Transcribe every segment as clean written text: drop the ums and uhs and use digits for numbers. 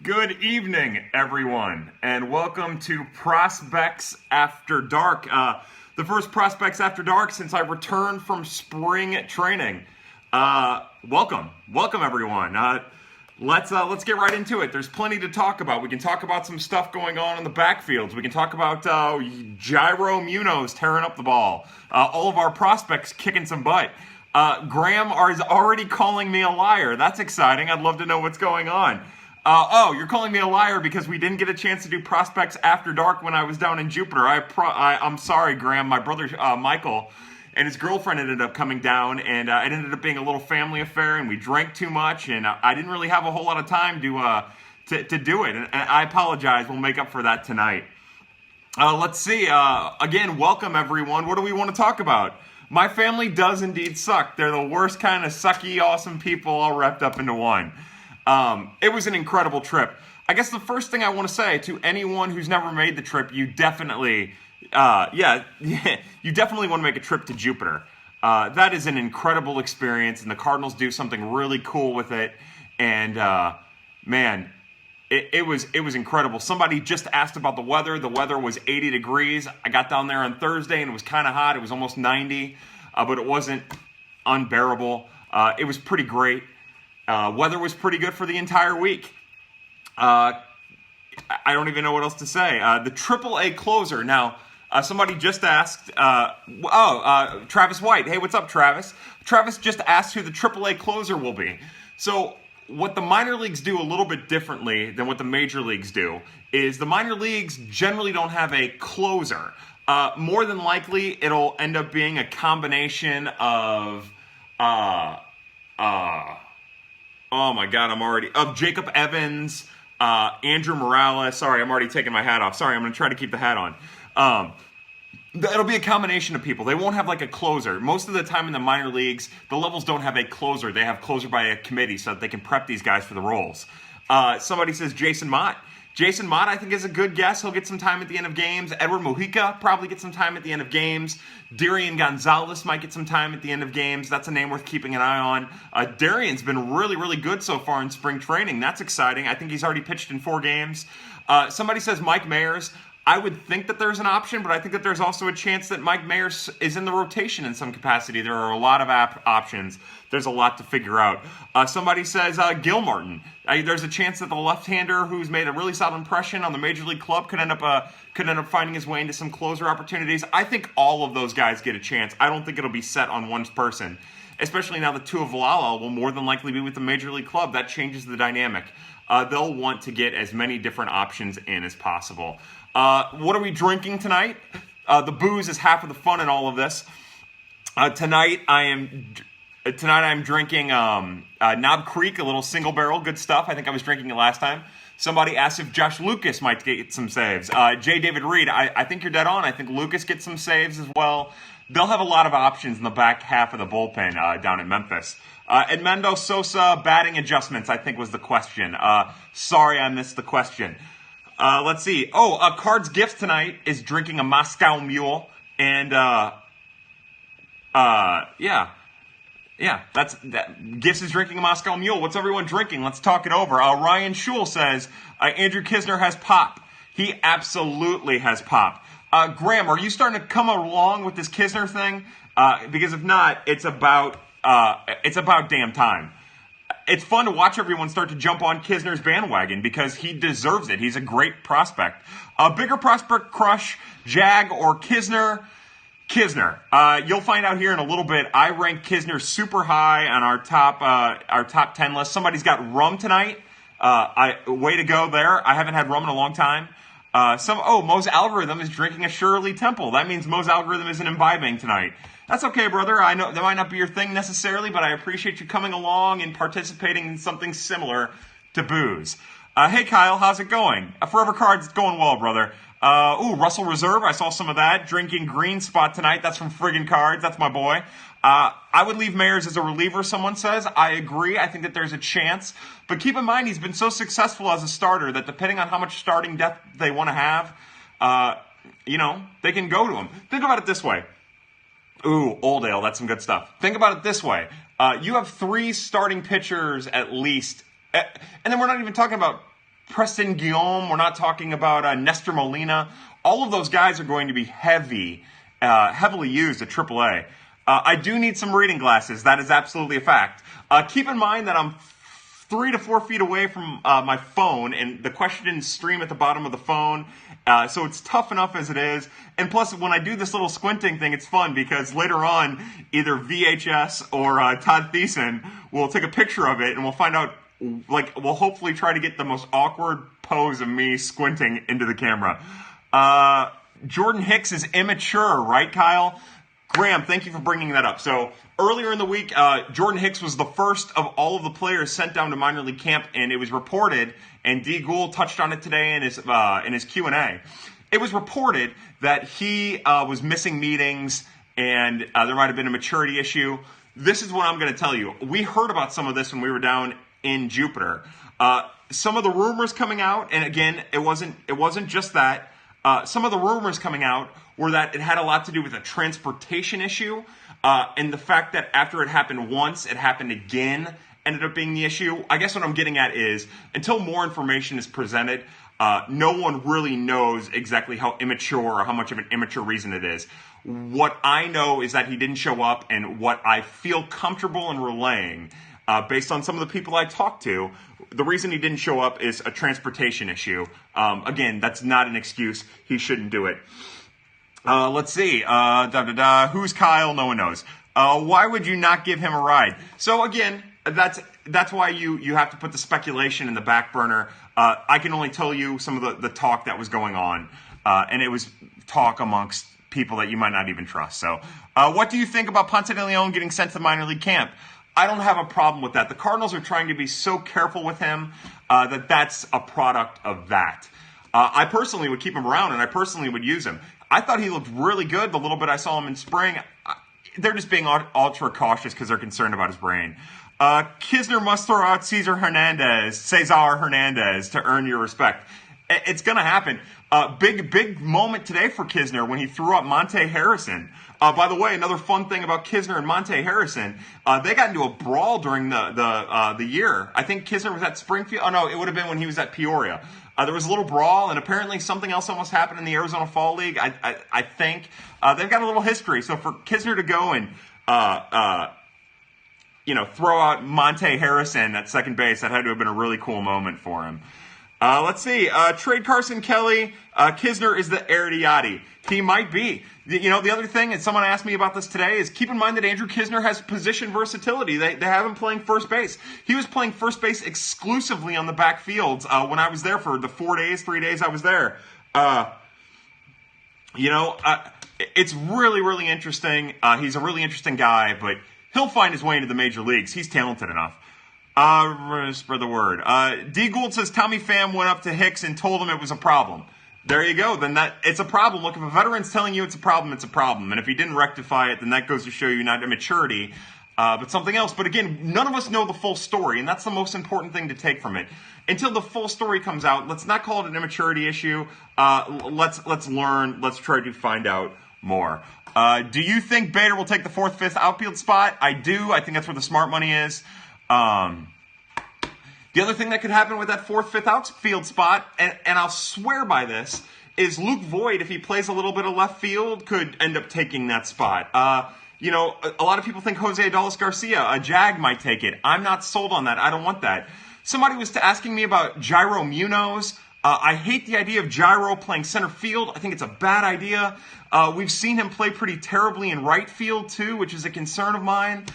Good evening, everyone, and welcome to Prospects After Dark. The first Prospects After Dark since I returned from spring training. Welcome, everyone. Let's get right into it. There's plenty to talk about. We can talk about some stuff going on in the backfields. We can talk about Gyro Munoz tearing up the ball. All of our prospects kicking some butt. Graham is already calling me a liar. That's exciting. I'd love to know what's going on. You're calling me a liar because we didn't get a chance to do Prospects After Dark when I was down in Jupiter. I'm sorry, Graham. My brother, Michael, and his girlfriend ended up coming down, and it ended up being a little family affair, and we drank too much, and I didn't really have a whole lot of time to do it, and I apologize. We'll make up for that tonight. Let's see. Again, welcome, everyone. What do we want to talk about? My family does indeed suck. They're the worst kind of sucky, awesome people all wrapped up into one. It was an incredible trip. I guess the first thing I want to say to anyone who's never made the trip, you definitely want to make a trip to Jupiter. That is an incredible experience, and the Cardinals do something really cool with it. And man, it was incredible. Somebody just asked about the weather. The weather was 80 degrees. I got down there on Thursday, and it was kind of hot. It was almost 90, but it wasn't unbearable. It was pretty great. Weather was pretty good for the entire week. I don't even know what else to say. The AAA closer. Now, somebody just asked, Travis White. Hey, what's up, Travis? Travis just asked who the AAA closer will be. So what the minor leagues do a little bit differently than what the major leagues do is the minor leagues generally don't have a closer. More than likely, it'll end up being a combination of... oh my God, of Jacob Evans, Andrew Morales. Sorry, I'm already taking my hat off. Sorry, I'm going to try to keep the hat on. It'll be a combination of people. They won't have like a closer. Most of the time in the minor leagues, the levels don't have a closer. They have closer by a committee so that they can prep these guys for the roles. Somebody says Jason Mott. Jason Mott, I think, is a good guess. He'll get some time at the end of games. Edward Mojica probably gets some time at the end of games. Darian Gonzalez might get some time at the end of games. That's a name worth keeping an eye on. Darian's been really, really good so far in spring training. That's exciting. I think he's already pitched in 4 games. Somebody says Mike Mayers. I would think that there's an option, but I think that there's also a chance that Mike Mayers is in the rotation in some capacity. There are a lot of options. There's a lot to figure out. Somebody says Gil Martin. There's a chance that the left-hander who's made a really solid impression on the major league club could end up finding his way into some closer opportunities. I think all of those guys get a chance. I don't think it'll be set on one person, especially now that Tuivailala will more than likely be with the major league club. That changes the dynamic. They'll want to get as many different options in as possible. What are we drinking tonight? The booze is half of the fun in all of this. Tonight I'm drinking Knob Creek, a little single barrel, good stuff. I think I was drinking it last time. Somebody asked if Josh Lucas might get some saves. J. David Reed, I think you're dead on. I think Lucas gets some saves as well. They'll have a lot of options in the back half of the bullpen down in Memphis. Edmundo Sosa, batting adjustments, I think was the question. Sorry I missed the question. Let's see. Cards Gift tonight is drinking a Moscow Mule, and Gifts is drinking a Moscow Mule. What's everyone drinking? Let's talk it over. Ryan Schul says Andrew Kisner has pop. He absolutely has pop. Graham, are you starting to come along with this Kisner thing? Because if not, it's about damn time. It's fun to watch everyone start to jump on Kisner's bandwagon because he deserves it. He's a great prospect. Bigger prospect crush, Jag or Kisner? Kisner. You'll find out here in a little bit. I rank Kisner super high on our top 10 list. Somebody's got rum tonight. Way to go there. I haven't had rum in a long time. Mo's algorithm is drinking a Shirley Temple. That means Mo's algorithm isn't imbibing tonight. That's okay, brother. I know that might not be your thing necessarily, but I appreciate you coming along and participating in something similar to booze. Hey, Kyle, how's it going? Forever Cards, it's going well, brother. Russell Reserve, I saw some of that. Drinking Green Spot tonight. That's from Friggin' Cards. That's my boy. I would leave Mayers as a reliever, someone says. I agree. I think that there's a chance. But keep in mind, he's been so successful as a starter that depending on how much starting depth they want to have, they can go to him. Think about it this way. Ooh, Old Ale, that's some good stuff. Think about it this way. You have 3 starting pitchers at least. And then we're not even talking about Preston Guillaume. We're not talking about Nestor Molina. All of those guys are going to be heavily used at AAA. I do need some reading glasses. That is absolutely a fact. Keep in mind that I'm 3 to 4 feet away from my phone, and the questions stream at the bottom of the phone, so it's tough enough as it is. And plus, when I do this little squinting thing, it's fun because later on, either VHS or Todd Thiessen will take a picture of it, and we'll find out, we'll hopefully try to get the most awkward pose of me squinting into the camera. Jordan Hicks is immature, right, Kyle? Graham, thank you for bringing that up. So earlier in the week, Jordan Hicks was the first of all of the players sent down to minor league camp, and it was reported, and D. Gould touched on it today in his Q&A. It was reported that he was missing meetings, and there might have been a maturity issue. This is what I'm going to tell you. We heard about some of this when we were down in Jupiter. Some of the rumors coming out, and again, it wasn't just that. Some of the rumors coming out were that it had a lot to do with a transportation issue, and the fact that after it happened once, it happened again, ended up being the issue. I guess what I'm getting at is, until more information is presented, no one really knows exactly how immature or how much of an immature reason it is. What I know is that he didn't show up, and what I feel comfortable in relaying, based on some of the people I talked to, the reason he didn't show up is a transportation issue. Again, that's not an excuse. He shouldn't do it. Let's see. Who's Kyle? No one knows. Why would you not give him a ride? So again, that's why you have to put the speculation in the back burner. I can only tell you some of the talk that was going on, and it was talk amongst people that you might not even trust. So, what do you think about Ponce de Leon getting sent to minor league camp? I don't have a problem with that. The Cardinals are trying to be so careful with him that's a product of that. I personally would keep him around, and I personally would use him. I thought he looked really good the little bit I saw him in spring. They're just being ultra cautious because they're concerned about his brain. Kisner must throw out Cesar Hernandez to earn your respect. It's going to happen. Big moment today for Kisner when he threw out Monte Harrison. By the way, another fun thing about Kisner and Monte Harrison, they got into a brawl during the year. I think Kisner was at Springfield. Oh, no, it would have been when he was at Peoria. There was a little brawl, and apparently something else almost happened in the Arizona Fall League. I think they've got a little history. So for Kisner to go and throw out Monte Harrison at second base, that had to have been a really cool moment for him. Let's see. Trade Carson Kelly. Kisner is the heir to Yachty. He might be. The other thing, and someone asked me about this today, is keep in mind that Andrew Kisner has position versatility. They have him playing first base. He was playing first base exclusively on the backfields when I was there for the 3 days I was there. It's really, really interesting. He's a really interesting guy, but he'll find his way into the major leagues. He's talented enough. Spread the word. D. Gould says Tommy Pham went up to Hicks and told him it was a problem. There you go. Then it's a problem. Look, if a veteran's telling you it's a problem, it's a problem. And if he didn't rectify it, then that goes to show you not immaturity, but something else. But again, none of us know the full story, and that's the most important thing to take from it. Until the full story comes out, let's not call it an immaturity issue. Let's learn. Let's try to find out more. Do you think Bader will take the 4th, 5th outfield spot? I do. I think that's where the smart money is. The other thing that could happen with that 4th, 5th outfield spot, and I'll swear by this, is Luke Voigt, if he plays a little bit of left field, could end up taking that spot. A lot of people think Jose Adolis Garcia, a Jag, might take it. I'm not sold on that. I don't want that. Somebody was asking me about Jairo Munoz. I hate the idea of Jairo playing center field. I think it's a bad idea. We've seen him play pretty terribly in right field too, which is a concern of mine.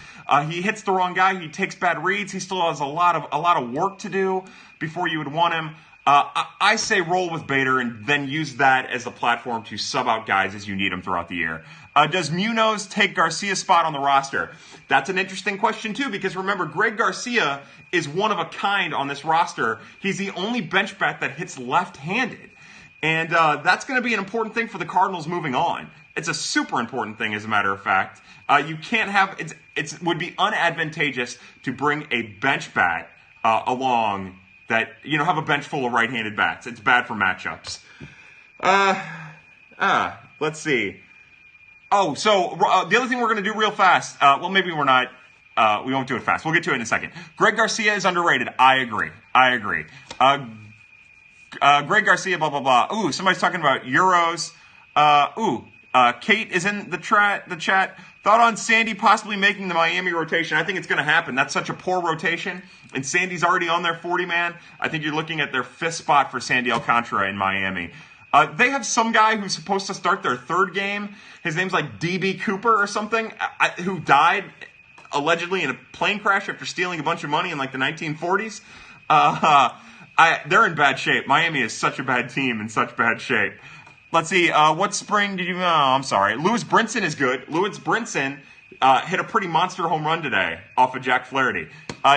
He hits the wrong guy. He takes bad reads. He still has a lot of work to do before you would want him. I say roll with Bader and then use that as the platform to sub out guys as you need them throughout the year. Does Munoz take Garcia's spot on the roster? That's an interesting question too, because remember, Greg Garcia is one of a kind on this roster. He's the only bench bat that hits left-handed. And that's going to be an important thing for the Cardinals moving on. It's a super important thing, as a matter of fact. You can't have it would be unadvantageous to bring a bench bat along that have a bench full of right-handed bats. It's bad for matchups. Let's see. Oh, so the other thing we're going to do real fast. Well, maybe we're not. We won't do it fast. We'll get to it in a second. Greg Garcia is underrated. I agree. Greg Garcia, blah, blah, blah. Ooh, somebody's talking about Euros. Kate is in the chat. Thought on Sandy possibly making the Miami rotation. I think it's going to happen. That's such a poor rotation. And Sandy's already on their 40-man. I think you're looking at their 5th spot for Sandy Alcantara in Miami. They have some guy who's supposed to start their 3rd game. His name's like D.B. Cooper or something, who died allegedly in a plane crash after stealing a bunch of money in like the 1940s. They're in bad shape. Miami is such a bad team in such bad shape. Let's see. What spring did you? Oh, I'm sorry. Lewis Brinson is good. Lewis Brinson hit a pretty monster home run today off of Jack Flaherty.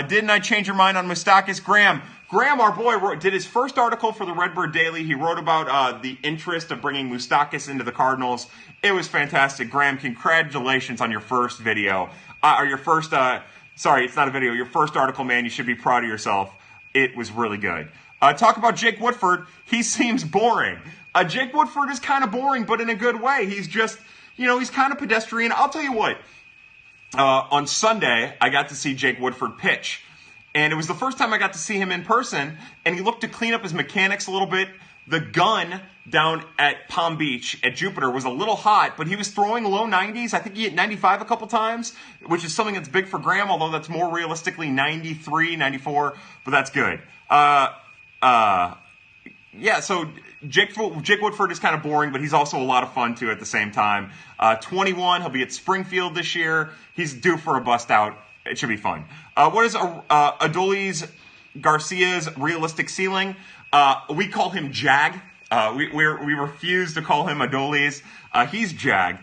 Didn't I change your mind on Moustakas? Graham, our boy, did his first article for the Redbird Daily. He wrote about the interest of bringing Moustakas into the Cardinals. It was fantastic. Graham, congratulations on your first video. Or your first, sorry, it's not a video. Your first article, man. You should be proud of yourself. It was really good. Talk about Jake Woodford. He seems boring. Jake Woodford is kind of boring, but in a good way. He's just, he's kind of pedestrian. I'll tell you what. On Sunday, I got to see Jake Woodford pitch. And it was the first time I got to see him in person. And he looked to clean up his mechanics a little bit. The gun down at Palm Beach at Jupiter was a little hot, but he was throwing low 90s. I think he hit 95 a couple times, which is something that's big for Graham, although that's more realistically 93, 94, but that's good. Yeah, so Jake Woodford is kind of boring, but he's also a lot of fun, too, at the same time. 21, he'll be at Springfield this year. He's due for a bust out. It should be fun. What is Adolis Garcia's realistic ceiling? We call him Jag. We refuse to call him Adolis. He's Jag.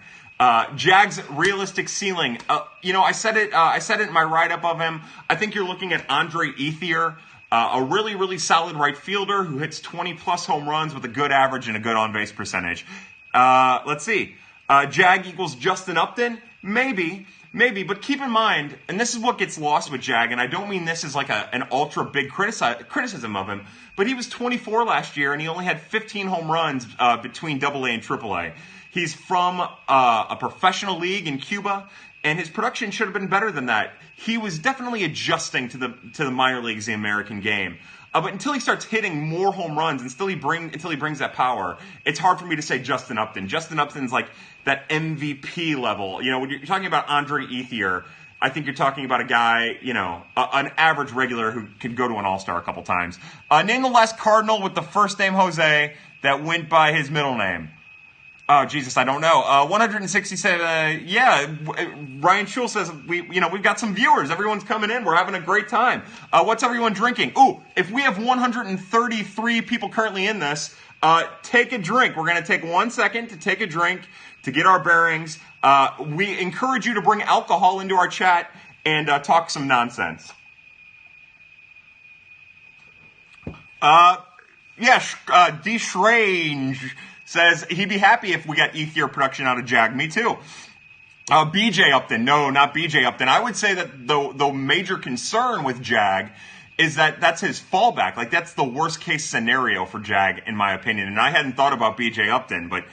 Jag's realistic ceiling. I said it in my write-up of him. I think you're looking at Andre Ethier, a really, really solid right fielder who hits 20-plus home runs with a good average and a good on-base percentage. Let's see. Jag equals Justin Upton? Maybe, but keep in mind, and this is what gets lost with Jag, and I don't mean this as like an ultra big criticism of him, but he was 24 last year, and he only had 15 home runs between AA and AAA. He's from a professional league in Cuba, and his production should have been better than that. He was definitely adjusting to the minor leagues, the American game. But until he starts hitting more home runs, until he brings that power, it's hard for me to say Justin Upton. Justin Upton's like that MVP level. When you're talking about Andre Ethier, I think you're talking about a guy, an average regular who could go to an All-Star a couple times. Name the last Cardinal with the first name Jose that went by his middle name. Oh, Jesus, I don't know. 167, Ryan Schul says, we've got some viewers. Everyone's coming in. We're having a great time. What's everyone drinking? Ooh, if we have 133 people currently in this, take a drink. We're going to take 1 second to take a drink to get our bearings. We encourage you to bring alcohol into our chat and talk some nonsense. D. Shrange says he'd be happy if we got Ethier production out of Jag. Me too. BJ Upton. No, not BJ Upton. I would say that the major concern with Jag is that that's his fallback. Like, that's the worst case scenario for Jag, in my opinion. And I hadn't thought about BJ Upton, but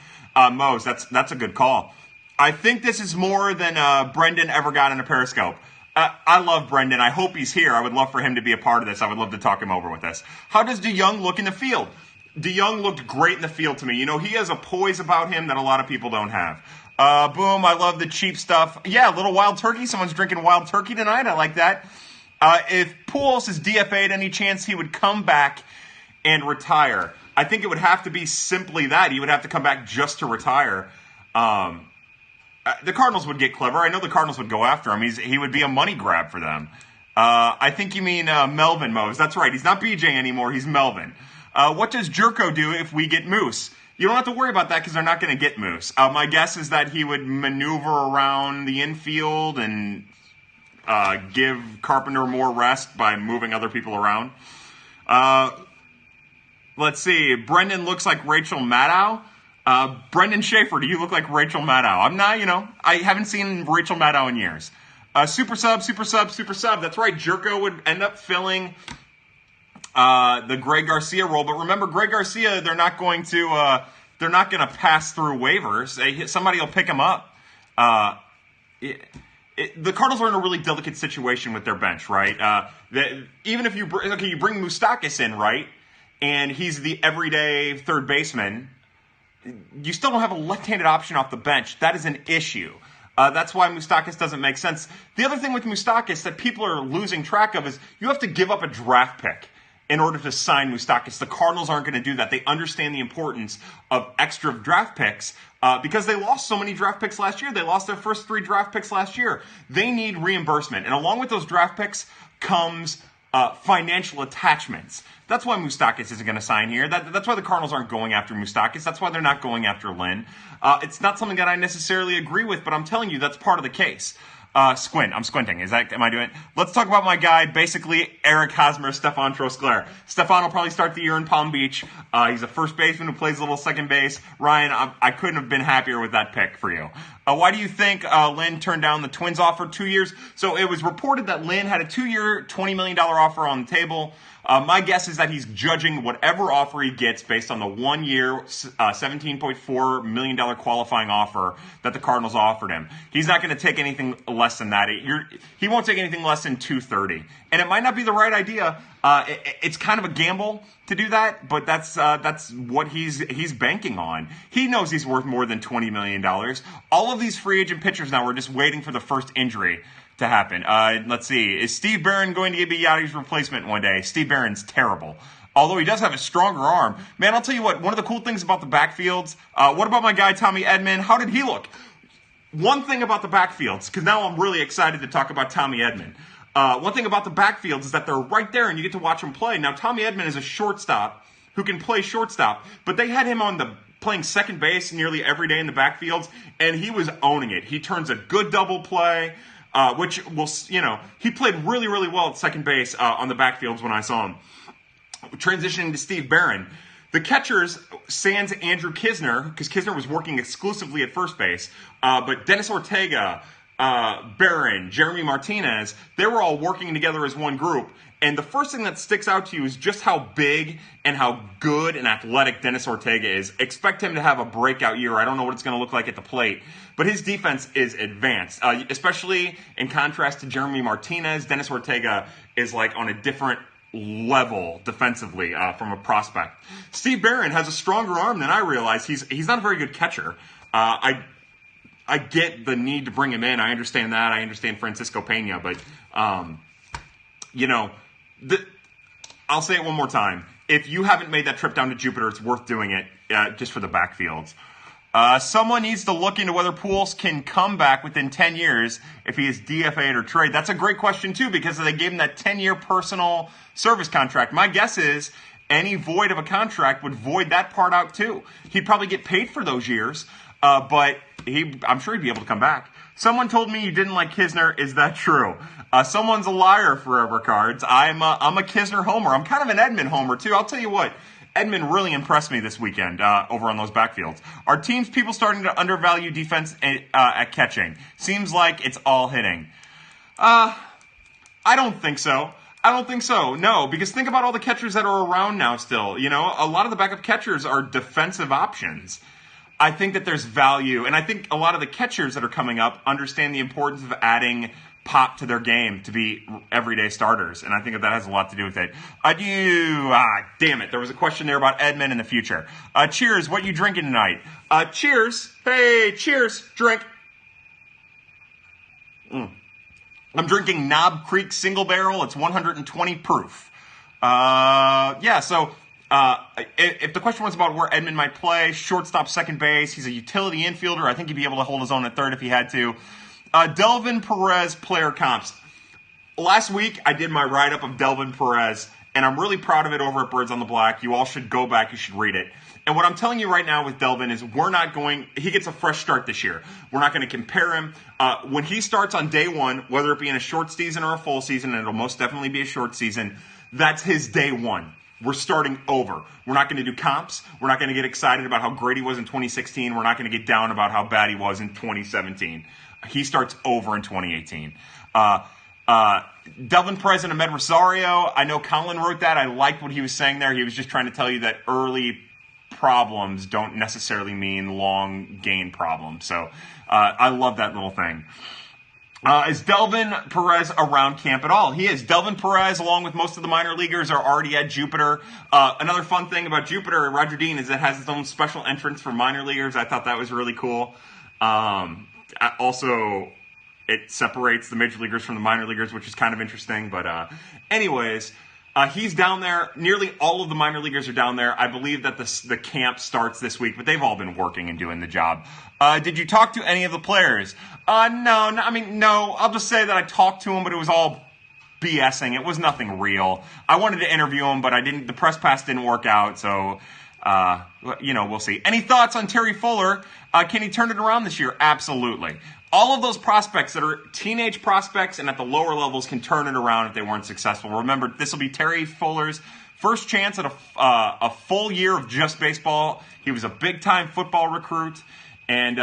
Mose, that's a good call. I think this is more than Brendan ever got in a Periscope. I love Brendan. I hope he's here. I would love for him to be a part of this. I would love to talk him over with us. How does DeYoung look in the field? DeYoung looked great in the field to me. He has a poise about him that a lot of people don't have. Boom, I love the cheap stuff. Yeah, a little wild turkey. Someone's drinking wild turkey tonight. I like that. If Pujols is DFA'd, any chance he would come back and retire? I think it would have to be simply that. He would have to come back just to retire. The Cardinals would get clever. I know the Cardinals would go after him. He would be a money grab for them. I think you mean Melvin Mose. That's right. He's not BJ anymore. He's Melvin. What does Jerko do if we get Moose? You don't have to worry about that because they're not going to get Moose. My guess is that he would maneuver around the infield and give Carpenter more rest by moving other people around. Let's see. Brendan looks like Rachel Maddow. Brendan Schaefer, do you look like Rachel Maddow? I'm not, I haven't seen Rachel Maddow in years. Super sub. That's right. Jerko would end up filling the Greg Garcia role. But remember, Greg Garcia, they're not going to pass through waivers. Somebody will pick him up. The Cardinals are in a really delicate situation with their bench, right? Even if you bring Moustakas in, right? and he's the everyday third baseman, you still don't have a left-handed option off the bench. That is an issue. That's why Moustakas doesn't make sense. The other thing with Moustakas that people are losing track of is you have to give up a draft pick in order to sign Moustakas. The Cardinals aren't going to do that. They understand the importance of extra draft picks because they lost so many draft picks last year. They lost their first 3 draft picks last year. They need reimbursement. And along with those draft picks comes financial attachments. That's why Moustakas isn't going to sign here. That's why the Cardinals aren't going after Moustakas. That's why they're not going after Lynn. It's not something that I necessarily agree with, but I'm telling you that's part of the case. Squint. I'm squinting. Am I doing it? Let's talk about my guy, basically Eric Hosmer, Stefan Trosclair. Stefan will probably start the year in Palm Beach. He's a first baseman who plays a little second base. Ryan, I couldn't have been happier with that pick for you. Why do you think Lynn turned down the Twins offer 2 years? So it was reported that Lynn had a 2-year, $20 million offer on the table. My guess is that he's judging whatever offer he gets based on the 1-year, $17.4 million qualifying offer that the Cardinals offered him. He's not going to take anything less than that. He won't take anything less than $230. And it might not be the right idea. It's kind of a gamble to do that, but that's what he's banking on. He knows he's worth more than $20 million. All of these free agent pitchers now, we're just waiting for the first injury to happen. Let's see. Is Steve Barron going to be Yadi's replacement one day? Steve Barron's terrible. Although he does have a stronger arm. Man, I'll tell you what, one of the cool things about the backfields, what about my guy Tommy Edman? How did he look? One thing about the backfields, because now I'm really excited to talk about Tommy Edman. One thing about the backfields is that they're right there and you get to watch him play. Now, Tommy Edman is a shortstop who can play shortstop, but they had him on playing second base nearly every day in the backfields, and he was owning it. He turns a good double play. Which will, he played really, really well at second base on the backfields when I saw him. Transitioning to Steve Barron, the catchers, sans Andrew Kisner, because Kisner was working exclusively at first base, but Dennis Ortega, Barron, Jeremy Martinez, they were all working together as one group. And the first thing that sticks out to you is just how big and how good and athletic Dennis Ortega is. Expect him to have a breakout year. I don't know what it's going to look like at the plate, but his defense is advanced, especially in contrast to Jeremy Martinez. Dennis Ortega is like on a different level defensively from a prospect. Steve Barron has a stronger arm than I realized. He's not a very good catcher. I get the need to bring him in. I understand that. I understand Francisco Pena, but I'll say it one more time. If you haven't made that trip down to Jupiter, it's worth doing it just for the backfields. Someone needs to look into whether Pujols can come back within 10 years if he is DFA'd or traded. That's a great question, too, because they gave him that 10-year personal service contract. My guess is any void of a contract would void that part out, too. He'd probably get paid for those years, but I'm sure he'd be able to come back. Someone told me you didn't like Kisner. Is that true? Someone's a liar, Forever Cards. I'm a Kisner homer. I'm kind of an Edman homer, too. I'll tell you what. Edman really impressed me this weekend over on those backfields. Are teams people starting to undervalue defense at catching? Seems like it's all hitting. I don't think so. No, because think about all the catchers that are around now still. A lot of the backup catchers are defensive options. I think that there's value, and I think a lot of the catchers that are coming up understand the importance of adding pop to their game to be everyday starters, and I think that has a lot to do with it. Damn it, there was a question there about Edman in the future. Cheers, what you drinking tonight? Cheers. Hey, cheers, drink. I'm drinking Knob Creek Single Barrel. It's 120 proof. If the question was about where Edman might play, shortstop, second base, he's a utility infielder. I think he'd be able to hold his own at third if he had to. Delvin Perez player comps. Last week, I did my write-up of Delvin Perez, and I'm really proud of it over at Birds on the Black. You all should go back. You should read it. And what I'm telling you right now with Delvin is he gets a fresh start this year. We're not going to compare him. When he starts on day one, whether it be in a short season or a full season, and it'll most definitely be a short season, that's his day one. We're starting over. We're not going to do comps. We're not going to get excited about how great he was in 2016. We're not going to get down about how bad he was in 2017. He starts over in 2018. Delvin Perez and Ahmed Rosario. I know Colin wrote that. I liked what he was saying there. He was just trying to tell you that early problems don't necessarily mean long gain problems. So I love that little thing. Is Delvin Perez around camp at all? He is. Delvin Perez, along with most of the minor leaguers, are already at Jupiter. Another fun thing about Jupiter, Roger Dean, is it has its own special entrance for minor leaguers. I thought that was really cool. Also, it separates the major leaguers from the minor leaguers, which is kind of interesting. But anyways, he's down there. Nearly all of the minor leaguers are down there. I believe that the camp starts this week, but they've all been working and doing the job. Did you talk to any of the players? No. I'll just say that I talked to them, but it was all BSing. It was nothing real. I wanted to interview them, but I didn't. The press pass didn't work out, so we'll see. Any thoughts on Terry Fuller? Can he turn it around this year? Absolutely. All of those prospects that are teenage prospects and at the lower levels can turn it around if they weren't successful. Remember, this will be Terry Fuller's first chance at a full year of just baseball. He was a big-time football recruit, and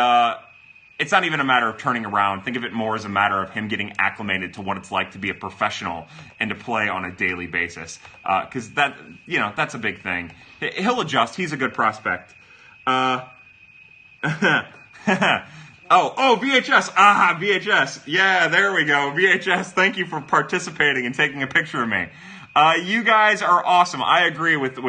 it's not even a matter of turning around. Think of it more as a matter of him getting acclimated to what it's like to be a professional and to play on a daily basis. Because that's a big thing. He'll adjust. He's a good prospect. VHS. VHS. Yeah, there we go. VHS, thank you for participating and taking a picture of me. You guys are awesome. I agree with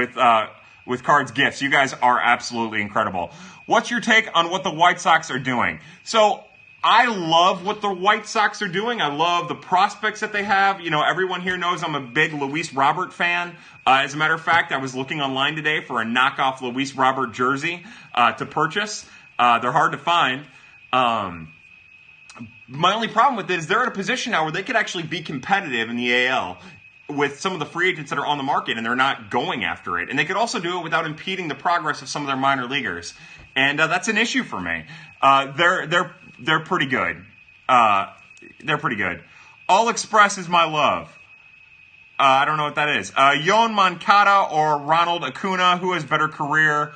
Cards Gifts. You guys are absolutely incredible. What's your take on what the White Sox are doing? So, I love what the White Sox are doing. I love the prospects that they have. Everyone here knows I'm a big Luis Robert fan. As a matter of fact, I was looking online today for a knockoff Luis Robert jersey to purchase. They're hard to find. My only problem with it is they're at a position now where they could actually be competitive in the AL with some of the free agents that are on the market, and they're not going after it. And they could also do it without impeding the progress of some of their minor leaguers. And that's an issue for me. They're pretty good. They're pretty good. All Express is my love. I don't know what that is. Yoan Moncada or Ronald Acuna, who has better career?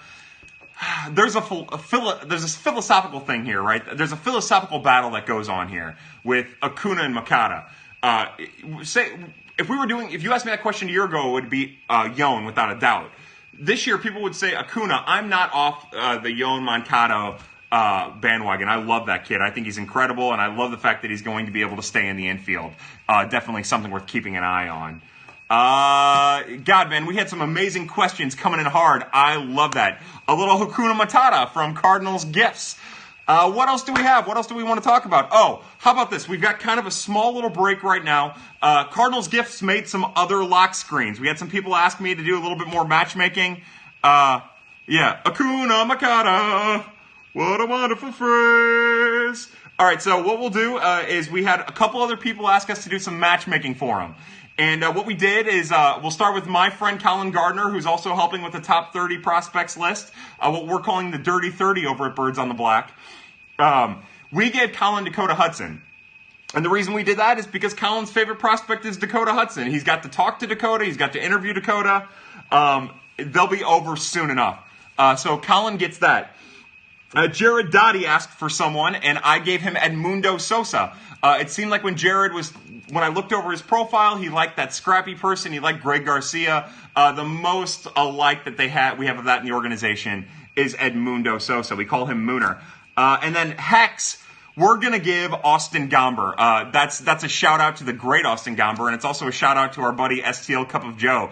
There's this philosophical thing here, right? There's a philosophical battle that goes on here with Acuna and Moncada. If you asked me that question a year ago, it would be Yoan without a doubt. This year, people would say Acuna. I'm not off the Yoan Moncada bandwagon. I love that kid. I think he's incredible, and I love the fact that he's going to be able to stay in the infield. Definitely something worth keeping an eye on. God, man, we had some amazing questions coming in hard. I love that. A little Hakuna Matata from Cardinals Gifts. What else do we have? What else do we want to talk about? Oh, how about this? We've got kind of a small little break right now. Cardinals Gifts made some other lock screens. We had some people ask me to do a little bit more matchmaking. Hakuna Matata. What a wonderful phrase. All right, so what we'll do is we had a couple other people ask us to do some matchmaking for them. And what we did is we'll start with my friend Colin Gardner, who's also helping with the top 30 prospects list, what we're calling the Dirty 30 over at Birds on the Black. We gave Colin Dakota Hudson. And the reason we did that is because Colin's favorite prospect is Dakota Hudson. He's got to talk to Dakota. He's got to interview Dakota. They'll be over soon enough. So Colin gets that. Jared Dottie asked for someone, and I gave him Edmundo Sosa. It seemed like when I looked over his profile, he liked that scrappy person. He liked Greg Garcia. The most alike that we have of that in the organization is Edmundo Sosa. We call him Mooner. And then Hex, we're going to give Austin Gomber. That's a shout out to the great Austin Gomber, and it's also a shout out to our buddy STL Cup of Joe.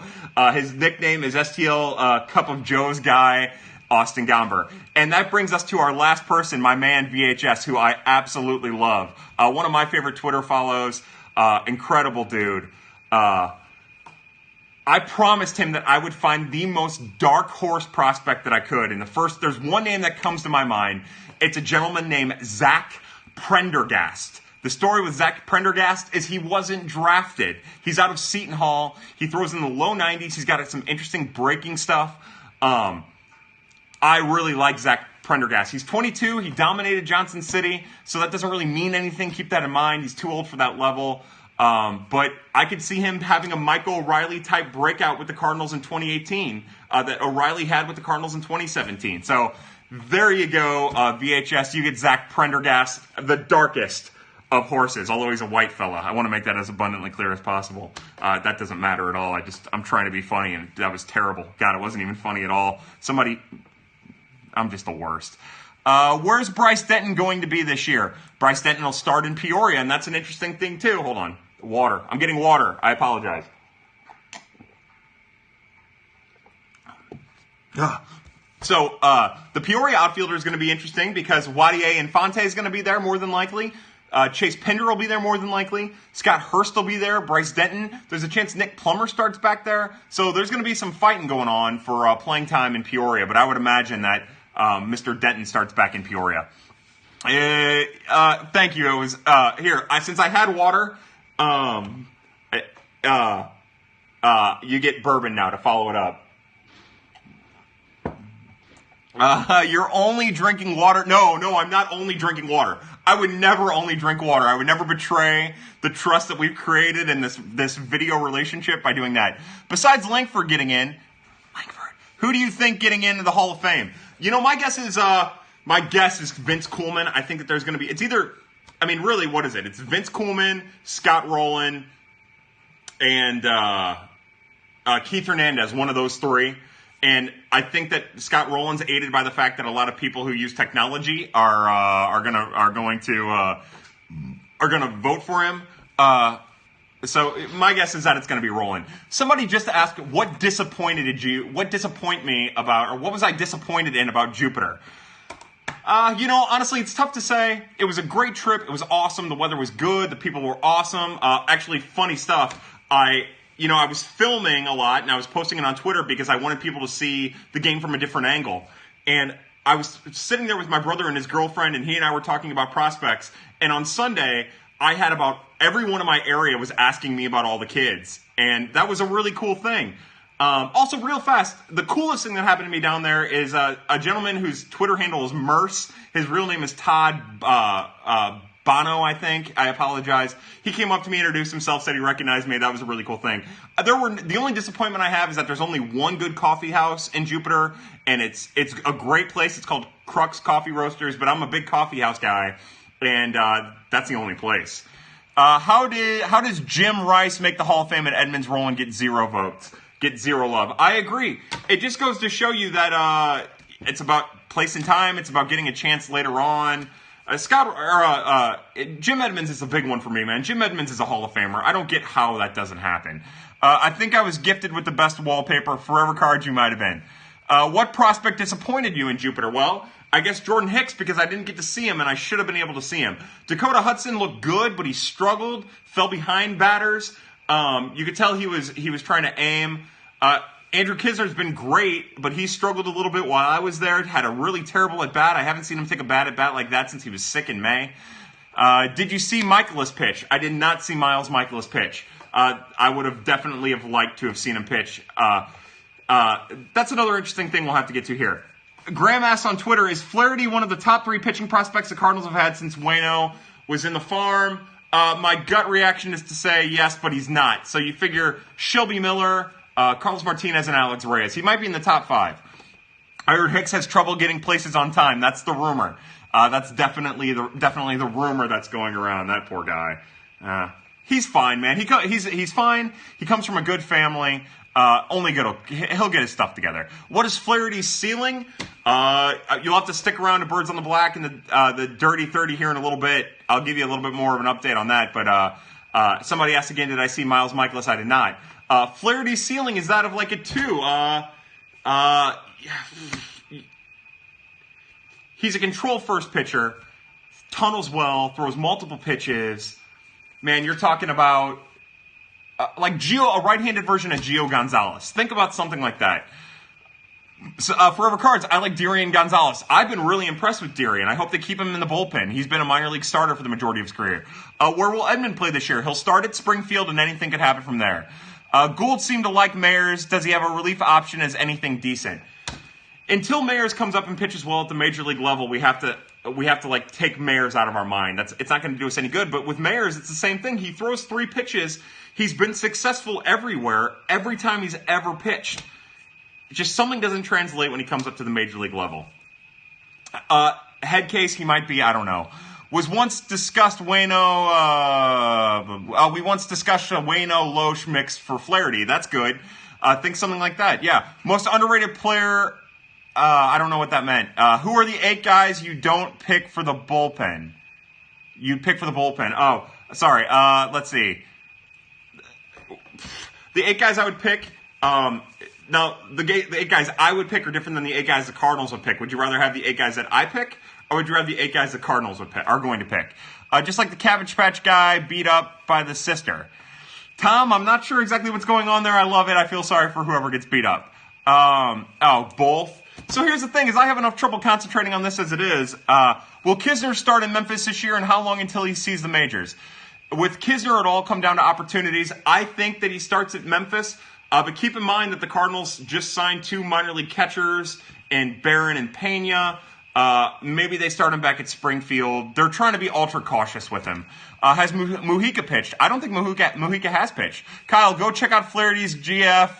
His nickname is STL Cup of Joe's guy, Austin Gomber. And that brings us to our last person, my man VHS, who I absolutely love. One of my favorite Twitter follows. Incredible dude. I promised him that I would find the most dark horse prospect that I could. And there's one name that comes to my mind. It's a gentleman named Zach Prendergast. The story with Zach Prendergast is he wasn't drafted. He's out of Seton Hall. He throws in the low 90s. He's got some interesting breaking stuff. I really like Zach Prendergast. He's 22. He dominated Johnson City, so that doesn't really mean anything. Keep that in mind. He's too old for that level. But I could see him having a Michael O'Reilly type breakout with the Cardinals in 2018 that O'Reilly had with the Cardinals in 2017. So there you go, VHS. You get Zach Prendergast, the darkest of horses, although he's a white fella. I want to make that as abundantly clear as possible. That doesn't matter at all. I'm trying to be funny, and that was terrible. God, it wasn't even funny at all. I'm just the worst. Where's Bryce Denton going to be this year? Bryce Denton will start in Peoria, and that's an interesting thing too. Hold on. Water. I'm getting water. I apologize. So the Peoria outfielder is going to be interesting because Wadier Infante is going to be there more than likely. Chase Pinder will be there more than likely. Scott Hurst will be there. Bryce Denton. There's a chance Nick Plummer starts back there. So there's going to be some fighting going on for playing time in Peoria. But I would imagine that Mr. Denton starts back in Peoria. Thank you. It was here. Since I had water, you get bourbon now to follow it up. You're only drinking water. No, I'm not only drinking water. I would never only drink water. I would never betray the trust that we've created in this video relationship by doing that. Besides Langford getting in, who do you think getting into the Hall of Fame? You know, my guess is Vince Koolman. I think that there's going to be, it's either, I mean, really, what is it? It's Vince Koolman, Scott Rowland, and Keith Hernandez, one of those three. And I think that Scott Rowland's aided by the fact that a lot of people who use technology are going to vote for him. So my guess is that it's going to be Rowland. Somebody just asked, what was I disappointed in about Jupiter? Honestly, it's tough to say. It was a great trip. It was awesome. The weather was good. The people were awesome. Actually, funny stuff. I was filming a lot, and I was posting it on Twitter because I wanted people to see the game from a different angle. And I was sitting there with my brother and his girlfriend, and he and I were talking about prospects. And on Sunday, I had about everyone in my area was asking me about all the kids. And that was a really cool thing. Also, real fast, the coolest thing that happened to me down there is a gentleman whose Twitter handle is Merce. His real name is Todd Bono, I think. I apologize. He came up to me, introduced himself, said he recognized me. That was a really cool thing. The only disappointment I have is that there's only one good coffee house in Jupiter, and it's a great place. It's called Crux Coffee Roasters, but I'm a big coffee house guy, and that's the only place. How does Jim Rice make the Hall of Fame and Edmonds Rowland get 0 votes? Get 0 love? I agree. It just goes to show you that it's about place and time. It's about getting a chance later on. Jim Edmonds is a big one for me, man. Jim Edmonds is a Hall of Famer. I don't get how that doesn't happen. I think I was gifted with the best wallpaper. Forever cards you might have been. What prospect disappointed you in Jupiter? Well, I guess Jordan Hicks, because I didn't get to see him, and I should have been able to see him. Dakota Hudson looked good, but he struggled, fell behind batters. You could tell he was trying to aim. Andrew Kisner's been great, but he struggled a little bit while I was there. Had a really terrible at-bat. I haven't seen him take a bad at-bat like that since he was sick in May. Did you see Michaelis pitch? I did not see Miles Michaelis pitch. I would have definitely liked to have seen him pitch. That's another interesting thing we'll have to get to here. Graham asks on Twitter, is Flaherty one of the top 3 pitching prospects the Cardinals have had since Waino was in the farm? My gut reaction is to say yes, but he's not. So you figure Shelby Miller, Carlos Martinez, and Alex Reyes. He might be in the top 5. I heard Hicks has trouble getting places on time. That's the rumor. That's definitely the rumor that's going around. That poor guy. He's fine, man. He's fine. He comes from a good family. Only good. He'll get his stuff together. What is Flaherty's ceiling? You'll have to stick around to Birds on the Black and the Dirty 30 here in a little bit. I'll give you a little bit more of an update on that. But somebody asked again, did I see Miles Michaelis? I did not. Flaherty's ceiling is that of like a 2. He's a control first pitcher, tunnels well, throws multiple pitches. Man, you're talking about like a right-handed version of Gio Gonzalez. Think about something like that. So, Forever Cards, I like Darian Gonzalez. I've been really impressed with Darian. I hope they keep him in the bullpen. He's been a minor league starter for the majority of his career. Where will Edmund play this year? He'll start at Springfield, and anything could happen from there. Gould seemed to like Mayers. Does he have a relief option as anything decent? Until Mayers comes up and pitches well at the major league level, we have to like take Mayers out of our mind. It's not going to do us any good. But with Mayers, it's the same thing. He throws 3 pitches. He's been successful everywhere, every time he's ever pitched. Just something doesn't translate when he comes up to the major league level. Head case, he might be, I don't know. We once discussed a Wayno-Loesch mix for Flaherty. That's good. Think something like that. Yeah. Most underrated player I don't know what that meant. Who are the 8 guys you don't pick for the bullpen? You pick for the bullpen. Oh, sorry. Let's see. The 8 guys I would pick. Now, the 8 guys I would pick are different than the 8 guys the Cardinals would pick. Would you rather have the 8 guys that I pick, or would you rather the 8 guys the Cardinals are going to pick? Just like the Cabbage Patch guy beat up by the sister. Tom, I'm not sure exactly what's going on there. I love it. I feel sorry for whoever gets beat up. Both. So here's the thing, is I have enough trouble concentrating on this as it is. Will Kisner start in Memphis this year, and how long until he sees the majors? With Kisner, it all come down to opportunities. I think that he starts at Memphis, but keep in mind that the Cardinals just signed 2 minor league catchers, in Barron and Pena. Maybe they start him back at Springfield. They're trying to be ultra cautious with him. Has Mujica pitched? I don't think Mujica has pitched. Kyle, go check out Flaherty's GF.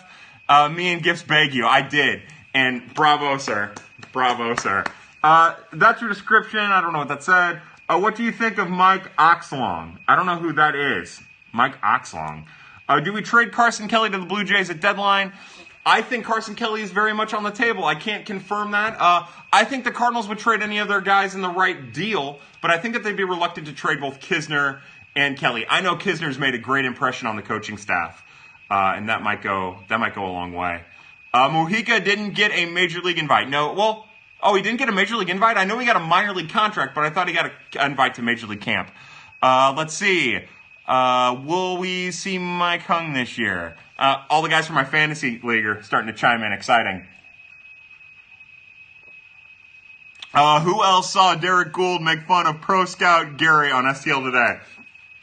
Me and Gifts beg you. I did. And bravo, sir. Bravo, sir. That's your description. I don't know what that said. What do you think of Mike Oxlong? I don't know who that is. Mike Oxlong. Do we trade Carson Kelly to the Blue Jays at deadline? I think Carson Kelly is very much on the table. I can't confirm that. I think the Cardinals would trade any of their guys in the right deal, but I think that they'd be reluctant to trade both Kisner and Kelly. I know Kisner's made a great impression on the coaching staff, and that might go a long way. Mujica didn't get a major league invite. No, he didn't get a major league invite? I know he got a minor league contract, but I thought he got an invite to major league camp. Let's see. Will we see Mike Hung this year? All the guys from my fantasy league are starting to chime in. Exciting. Who else saw Derek Gould make fun of Pro Scout Gary on STL today?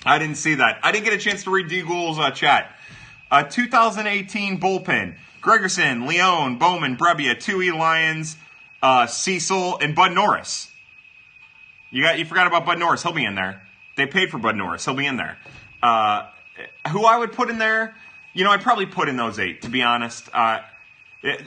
I didn't see that. I didn't get a chance to read D. Gould's chat. 2018 bullpen. Gregerson, Leone, Bowman, Brebbia, Tui, Lyons, Cecil, and Bud Norris. You forgot about Bud Norris. He'll be in there. They paid for Bud Norris. He'll be in there. Who I would put in there? I'd probably put in those 8, to be honest. We're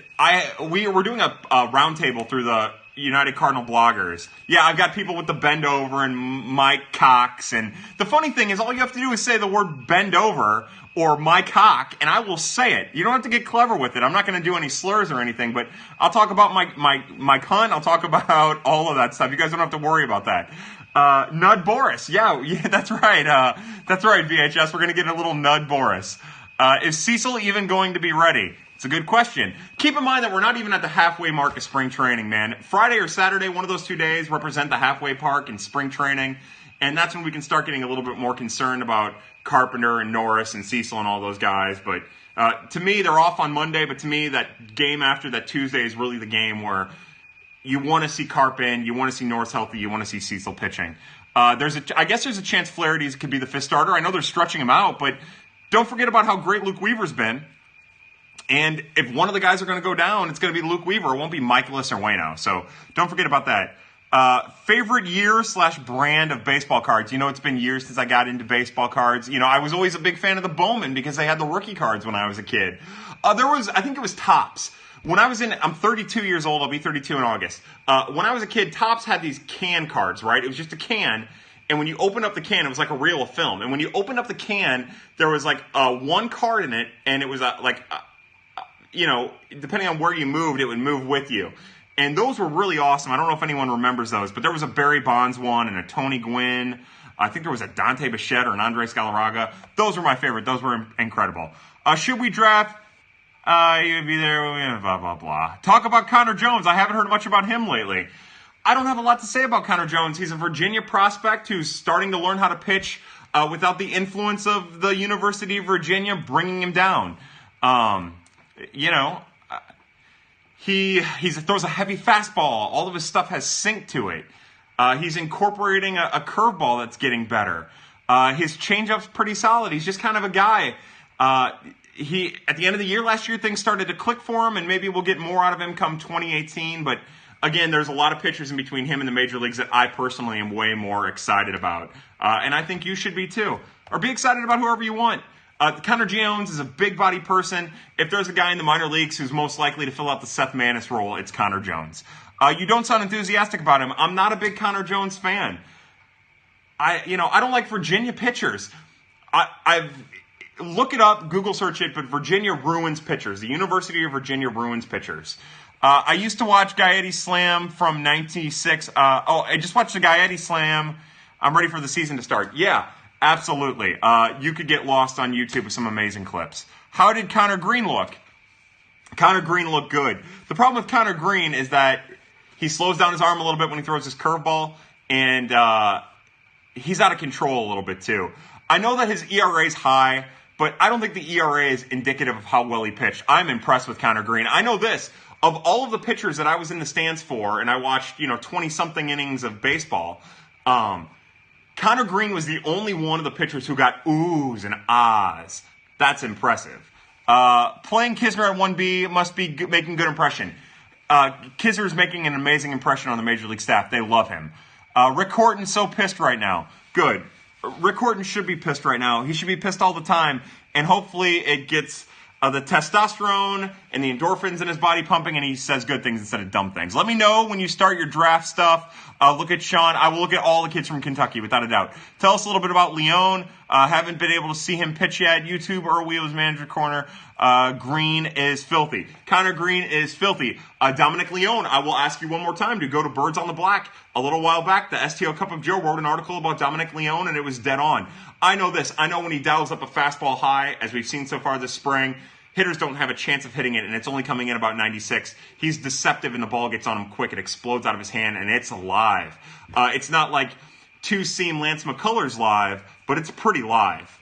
doing a roundtable through the United Cardinal bloggers. Yeah, I've got people with the bend over and Mike Cox. And the funny thing is, all you have to do is say the word bend over or my cock, and I will say it. You don't have to get clever with it. I'm not going to do any slurs or anything, but I'll talk about my cunt. I'll talk about all of that stuff. You guys don't have to worry about that. Nud Boris. Yeah, that's right. That's right, VHS. We're going to get a little Nud Boris. Is Cecil even going to be ready? It's a good question. Keep in mind that we're not even at the halfway mark of spring training, man. Friday or Saturday, one of those 2 days, represent the halfway mark in spring training, and that's when we can start getting a little bit more concerned about Carpenter and Norris and Cecil and all those guys. But to me, they're off on Monday, but to me, that game after that Tuesday is really the game where you want to see Carp in, you want to see Norris healthy, you want to see Cecil pitching. I guess there's a chance Flaherty could be the 5th starter. I know they're stretching him out, but don't forget about how great Luke Weaver's been. And if one of the guys are going to go down, it's going to be Luke Weaver. It won't be Michaelis or Waino. So don't forget about that. Favorite year / brand of baseball cards. It's been years since I got into baseball cards. I was always a big fan of the Bowman because they had the rookie cards when I was a kid. I think it was Topps. I'm 32 years old. I'll be 32 in August. When I was a kid, Topps had these can cards, right? It was just a can. And when you opened up the can, it was like a reel of film. And when you opened up the can, there was like one card in it, and it was depending on where you moved, it would move with you. And those were really awesome. I don't know if anyone remembers those, but there was a Barry Bonds one and a Tony Gwynn. I think there was a Dante Bichette or an Andres Galarraga. Those were my favorite. Those were incredible. Should we draft? You'd be there, blah, blah, blah. Talk about Connor Jones. I haven't heard much about him lately. I don't have a lot to say about Connor Jones. He's a Virginia prospect who's starting to learn how to pitch without the influence of the University of Virginia bringing him down. He throws a heavy fastball. All of his stuff has sink to it. He's incorporating a curveball that's getting better. His changeup's pretty solid. He's just kind of a guy. At the end of the year last year, things started to click for him, and maybe we'll get more out of him come 2018. But again, there's a lot of pitchers in between him and the major leagues that I personally am way more excited about. And I think you should be too. Or be excited about whoever you want. Connor Jones is a big body person. If there's a guy in the minor leagues who's most likely to fill out the Seth Manis role, it's Connor Jones. You don't sound enthusiastic about him. I'm not a big Connor Jones fan. I don't like Virginia pitchers. I've look it up, Google search it, but Virginia ruins pitchers. The University of Virginia ruins pitchers. I used to watch Gaetti Slam from 96. I just watched the Gaetti Slam. I'm ready for the season to start. Yeah, absolutely. You could get lost on YouTube with some amazing clips. How did Connor Green look? Connor Green looked good. The problem with Connor Green is that he slows down his arm a little bit when he throws his curveball, and he's out of control a little bit too. I know that his ERA is high, but I don't think the ERA is indicative of how well he pitched. I'm impressed with Connor Green. I know this. Of all of the pitchers that I was in the stands for, and I watched, 20-something innings of baseball, Connor Green was the only one of the pitchers who got oohs and ahs. That's impressive. Playing Kisner at 1B must be making good impression. Kisner is making an amazing impression on the Major League staff. They love him. Rick Horton's so pissed right now. Good. Rick Horton should be pissed right now. He should be pissed all the time, and hopefully it gets the testosterone and the endorphins in his body pumping, and he says good things instead of dumb things. Let me know when you start your draft stuff. Look at Sean. I will look at all the kids from Kentucky, without a doubt. Tell us a little bit about Leone. Haven't been able to see him pitch yet. YouTube, Earl Wheeler's Manager Corner. Green is filthy. Connor Green is filthy. Dominic Leone, I will ask you one more time to go to Birds on the Black. A little while back, the STO Cup of Joe wrote an article about Dominic Leone, and it was dead on. I know this. I know when he dials up a fastball high, as we've seen so far this spring, hitters don't have a chance of hitting it, and it's only coming in about 96. He's deceptive, and the ball gets on him quick. It explodes out of his hand, and it's alive. It's not like two-seam Lance McCullers live, but it's pretty live.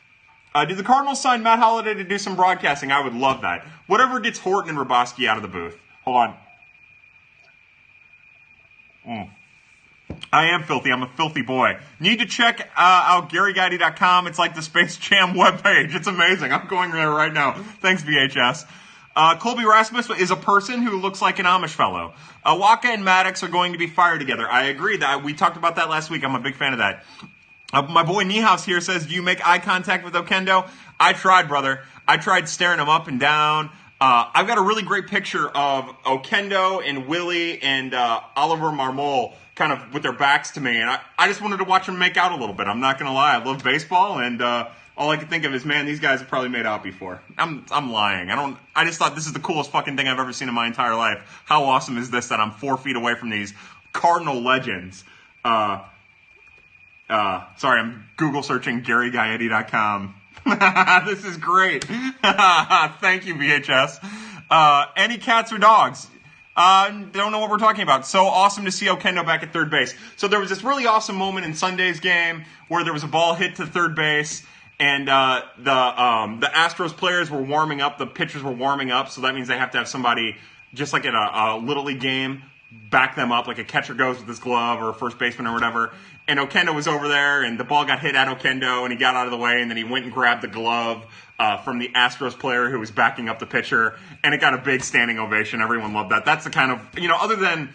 Did the Cardinals sign Matt Holliday to do some broadcasting? I would love that. Whatever gets Horton and Raboski out of the booth. Hold on. I am filthy. I'm a filthy boy. Need to check out GaryGuidy.com. It's like the Space Jam webpage. It's amazing. I'm going there right now. Thanks, VHS. Colby Rasmus is a person who looks like an Amish fellow. Waka and Maddox are going to be fired together. I agree. That we talked about that last week. I'm a big fan of that. My boy Niehaus here says, do you make eye contact with Okendo? I tried, brother. I tried staring him up and down. I've got a really great picture of Okendo and Willie and Oliver Marmol kind of with their backs to me, and I just wanted to watch them make out a little bit. I'm not going to lie. I love baseball, and all I can think of is, man, these guys have probably made out before. I'm lying. I just thought this is the coolest fucking thing I've ever seen in my entire life. How awesome is this that I'm 4 feet away from these Cardinal legends? Sorry, I'm Google searching GaryGuidy.com. This is great. Thank you, VHS. Any cats or dogs? Don't know what we're talking about. So awesome to see Okendo back at third base. So there was this really awesome moment in Sunday's game where there was a ball hit to third base, and the Astros players were warming up. The pitchers were warming up, so that means they have to have somebody, just like at a Little League game, back them up, like a catcher goes with his glove or a first baseman or whatever. And Okendo was over there, and the ball got hit at Okendo, and he got out of the way, and then he went and grabbed the glove from the Astros player who was backing up the pitcher, and it got a big standing ovation. Everyone loved that. That's the kind of, other than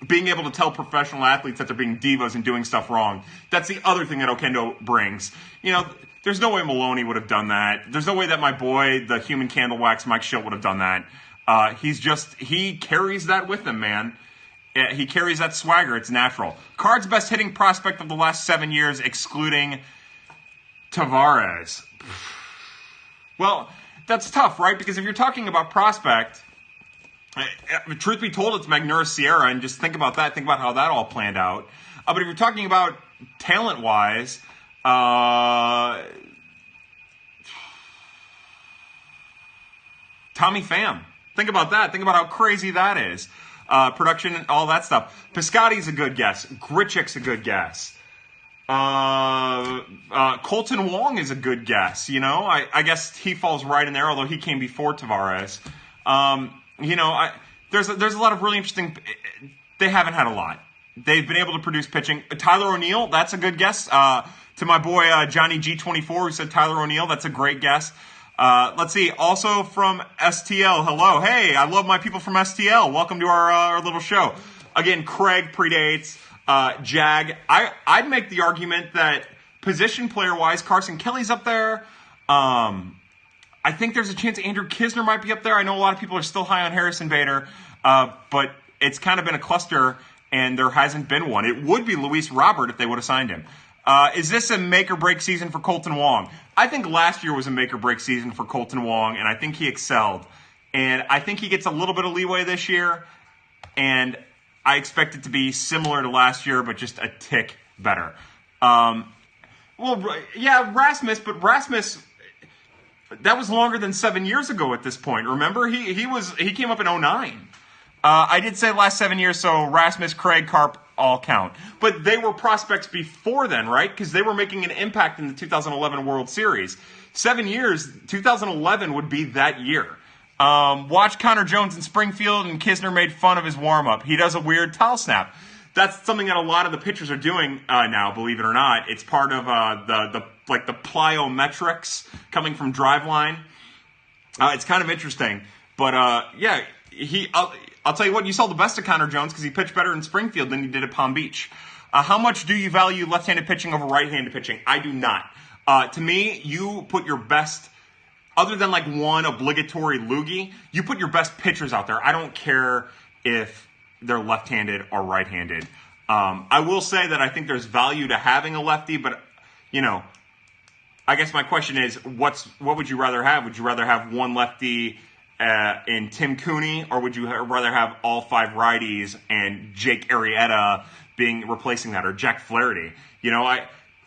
being able to tell professional athletes that they're being divas and doing stuff wrong, that's the other thing that Okendo brings. There's no way Maloney would have done that. There's no way that my boy, the human candle wax, Mike Schilt, would have done that. He carries that with him, man. He carries that swagger. It's natural. Card's best hitting prospect of the last 7 years, excluding Tavares. Well, that's tough, right? Because if you're talking about prospect, truth be told, it's Magneuris Sierra, and just think about that. Think about how that all planned out. But if you're talking about talent-wise, Tommy Pham. Think about that. Think about how crazy that is. Production, all that stuff. Piscotty's a good guess. Grichuk's a good guess. Colton Wong is a good guess. I guess he falls right in there, although he came before Tavares. There's a lot of really interesting. They haven't had a lot. They've been able to produce pitching. Tyler O'Neill, that's a good guess. To my boy Johnny G24, who said Tyler O'Neill, that's a great guess. Let's see. Also from STL, hello. Hey, I love my people from STL. Welcome to our little show. Again, Craig predates. Jag. I'd make the argument that position player-wise, Carson Kelly's up there. I think there's a chance Andrew Kisner might be up there. I know a lot of people are still high on Harrison Bader, but it's kind of been a cluster, and there hasn't been one. It would be Luis Robert if they would have signed him. Is this a make-or-break season for Colton Wong? I think last year was a make-or-break season for Colton Wong, and I think he excelled. And I think he gets a little bit of leeway this year. And I expect it to be similar to last year, but just a tick better. Rasmus, but Rasmus, that was longer than 7 years ago at this point. Remember, he came up in 2009. I did say last 7 years, so Rasmus, Craig, Karp all count. But they were prospects before then, right? Because they were making an impact in the 2011 World Series. 7 years, 2011 would be that year. Watch Connor Jones in Springfield, and Kisner made fun of his warm-up. He does a weird towel snap. That's something that a lot of the pitchers are doing now, believe it or not. It's part of the plyometrics coming from Driveline. It's kind of interesting. But, I'll tell you what, you saw the best of Connor Jones because he pitched better in Springfield than he did at Palm Beach. How much do you value left-handed pitching over right-handed pitching? I do not. To me, you put your best, other than like one obligatory loogie, you put your best pitchers out there. I don't care if they're left-handed or right-handed. I will say that I think there's value to having a lefty, but, I guess my question is, what would you rather have? Would you rather have one lefty in Tim Cooney, or would you rather have all 5 righties and Jake Arrieta replacing that, or Jack Flaherty?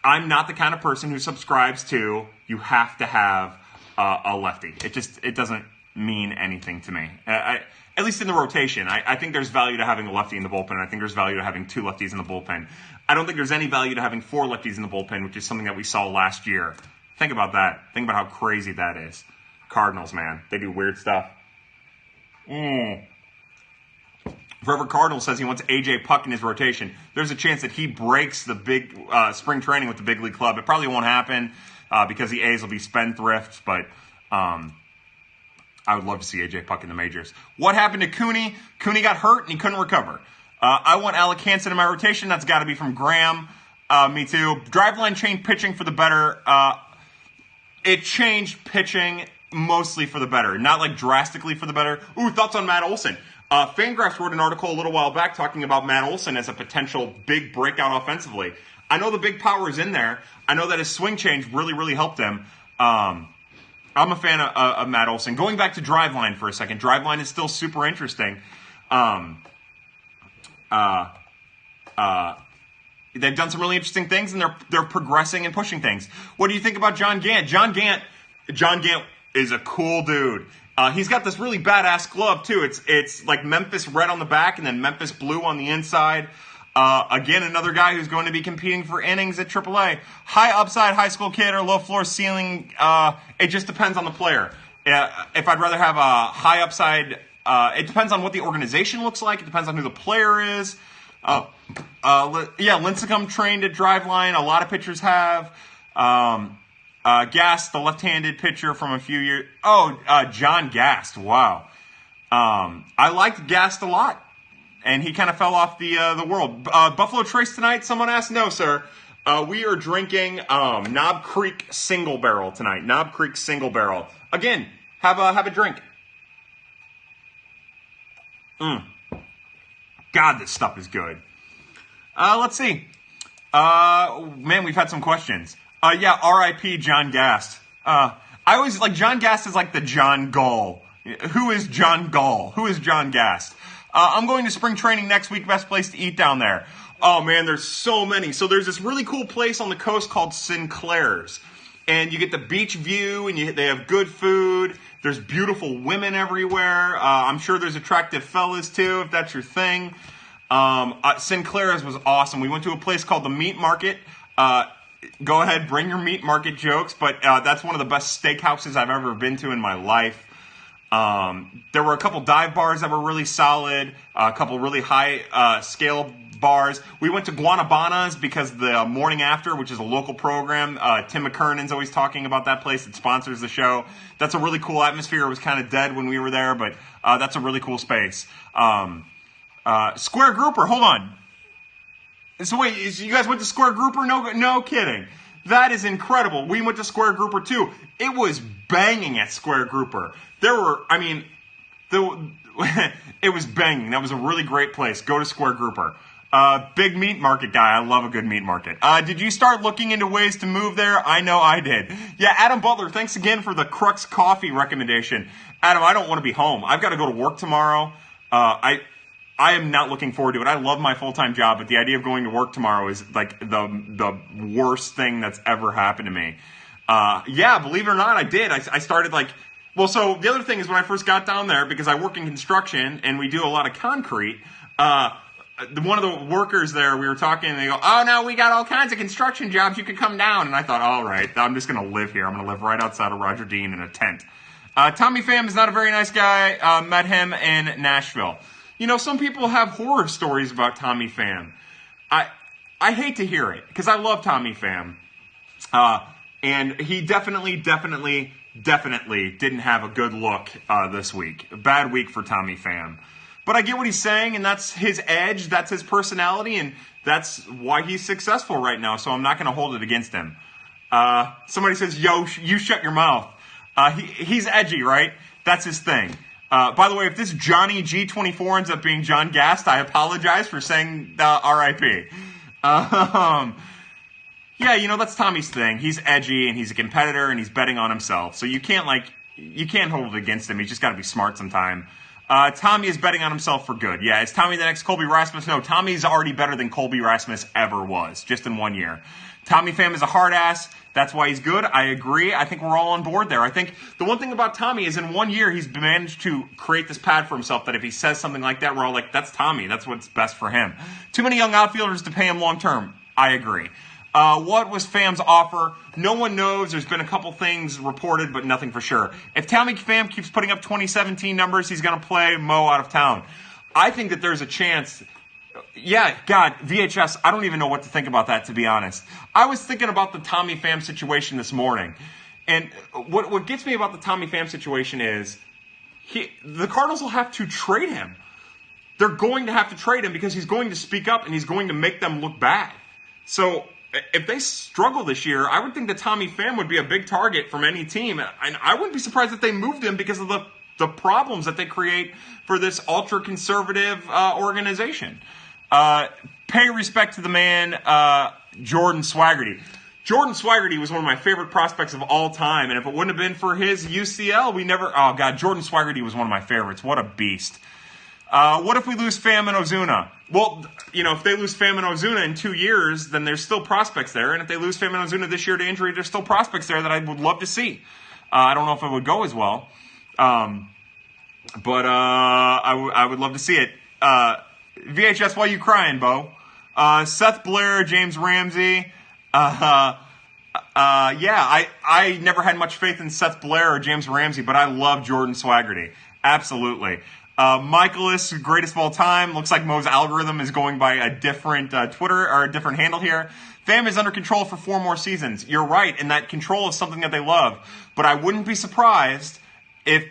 I'm not the kind of person who subscribes to you have to have a lefty. It doesn't mean anything to me. At least in the rotation. I think there's value to having a lefty in the bullpen. I think there's value to having 2 lefties in the bullpen. I don't think there's any value to having 4 lefties in the bullpen, which is something that we saw last year. Think about that. Think about how crazy that is. Cardinals, man. They do weird stuff. Forever Cardinal says he wants A.J. Puck in his rotation. There's a chance that he breaks the big spring training with the big league club. It probably won't happen because the A's will be spendthrifts, but I would love to see A.J. Puck in the majors. What happened to Cooney? Cooney got hurt and he couldn't recover. I want Alec Hansen in my rotation. That's got to be from Graham. Me too. Driveline changed pitching for the better. It changed pitching mostly for the better, not like drastically for the better. Ooh, thoughts on Matt Olson. Fangraphs wrote an article a little while back talking about Matt Olson as a potential big breakout offensively. I know the big power is in there. I know that his swing change really, really helped him. I'm a fan of Matt Olson. Going back to Driveline for a second, Driveline is still super interesting. They've done some really interesting things, and they're progressing and pushing things. What do you think about John Gant? John Gant is a cool dude. He's got this really badass glove too. It's like Memphis red on the back and then Memphis blue on the inside. Again, another guy who's going to be competing for innings at AAA. High upside high school kid or low floor ceiling. It just depends on the player. If I'd rather have a high upside, it depends on what the organization looks like. It depends on who the player is. Lincecum trained at Driveline. A lot of pitchers have. Gast, the left-handed pitcher from a few years. John Gast. Wow. I liked Gast a lot, and he kind of fell off the world. Buffalo Trace tonight? Someone asked. No, sir. We are drinking Knob Creek Single Barrel tonight. Knob Creek Single Barrel. Again, have a drink. God, this stuff is good. Let's see. Man, we've had some questions. R.I.P. John Gast. I always like John Gast is like the John Gull. Who is John Gull? Who is John Gast? I'm going to spring training next week. Best place to eat down there. Oh man, there's so many. So there's this really cool place on the coast called Sinclair's, and you get the beach view, and they have good food. There's beautiful women everywhere. I'm sure there's attractive fellas too, if that's your thing. Sinclair's was awesome. We went to a place called the Meat Market. Go ahead, bring your meat market jokes, but that's one of the best steakhouses I've ever been to in my life. There were a couple dive bars that were really solid, a couple really high scale bars. We went to Guanabanas because the morning after, which is a local program, Tim McKernan's always talking about that place. It sponsors the show. That's a really cool atmosphere. It was kind of dead when we were there, but that's a really cool space. Square Grouper, hold on. So wait, you guys went to Square Grouper? No kidding. That is incredible. We went to Square Grouper too. It was banging at Square Grouper. It was banging. That was a really great place. Go to Square Grouper. Big meat market guy. I love a good meat market. Did you start looking into ways to move there? I know I did. Yeah, Adam Butler, thanks again for the Crux Coffee recommendation. Adam, I don't want to be home. I've got to go to work tomorrow. I am not looking forward to it. I love my full-time job, but the idea of going to work tomorrow is like the worst thing that's ever happened to me. Yeah, believe it or not, I did. I started so the other thing is when I first got down there, because I work in construction and we do a lot of concrete, one of the workers there, we were talking, and they go, oh, no, we got all kinds of construction jobs. You could come down. And I thought, all right, I'm just going to live here. I'm going to live right outside of Roger Dean in a tent. Tommy Pham is not a very nice guy. Met him in Nashville. You know, some people have horror stories about Tommy Pham. I hate to hear it, because I love Tommy Pham. And he definitely didn't have a good look this week. A bad week for Tommy Pham. But I get what he's saying, and that's his edge, that's his personality, and that's why he's successful right now, so I'm not going to hold it against him. Somebody says, yo, you shut your mouth. He's edgy, right? That's his thing. By the way, if this Johnny G24 ends up being John Gast, I apologize for saying R.I.P. Yeah, that's Tommy's thing. He's edgy, and he's a competitor, and he's betting on himself. So you can't hold it against him. He's just got to be smart sometime. Tommy is betting on himself for good. Yeah, is Tommy the next Colby Rasmus? No, Tommy's already better than Colby Rasmus ever was, just in 1 year. Tommy Pham is a hard ass. That's why he's good. I agree. I think we're all on board there. I think the one thing about Tommy is in 1 year, he's managed to create this pad for himself that if he says something like that, we're all like, that's Tommy. That's what's best for him. Too many young outfielders to pay him long term. I agree. What was Pham's offer? No one knows. There's been a couple things reported, but nothing for sure. If Tommy Pham keeps putting up 2017 numbers, he's going to play Mo out of town. I think that there's a chance. Yeah, God, VHS, I don't even know what to think about that, to be honest. I was thinking about the Tommy Pham situation this morning. And what gets me about the Tommy Pham situation is the Cardinals will have to trade him. They're going to have to trade him because he's going to speak up and he's going to make them look bad. So if they struggle this year, I would think that Tommy Pham would be a big target from any team. And I wouldn't be surprised if they moved him because of the problems that they create for this ultra-conservative organization. Pay respect to the man, Jordan Swaggerty. Jordan Swaggerty was one of my favorite prospects of all time. And if it wouldn't have been for his UCL, Jordan Swaggerty was one of my favorites. What a beast. What if we lose Pham and Ozuna? Well, if they lose Pham and Ozuna in 2 years, then there's still prospects there. And if they lose Pham and Ozuna this year to injury, there's still prospects there that I would love to see. I don't know if it would go as well. But I would love to see it. VHS, why you crying, Bo? Seth Blair, James Ramsey. I never had much faith in Seth Blair or James Ramsey, but I love Jordan Swaggerty. Absolutely. Michaelis, greatest of all time. Looks like Mo's algorithm is going by a different Twitter or a different handle here. Pham is under control for 4 more seasons. You're right, and that control is something that they love. But I wouldn't be surprised if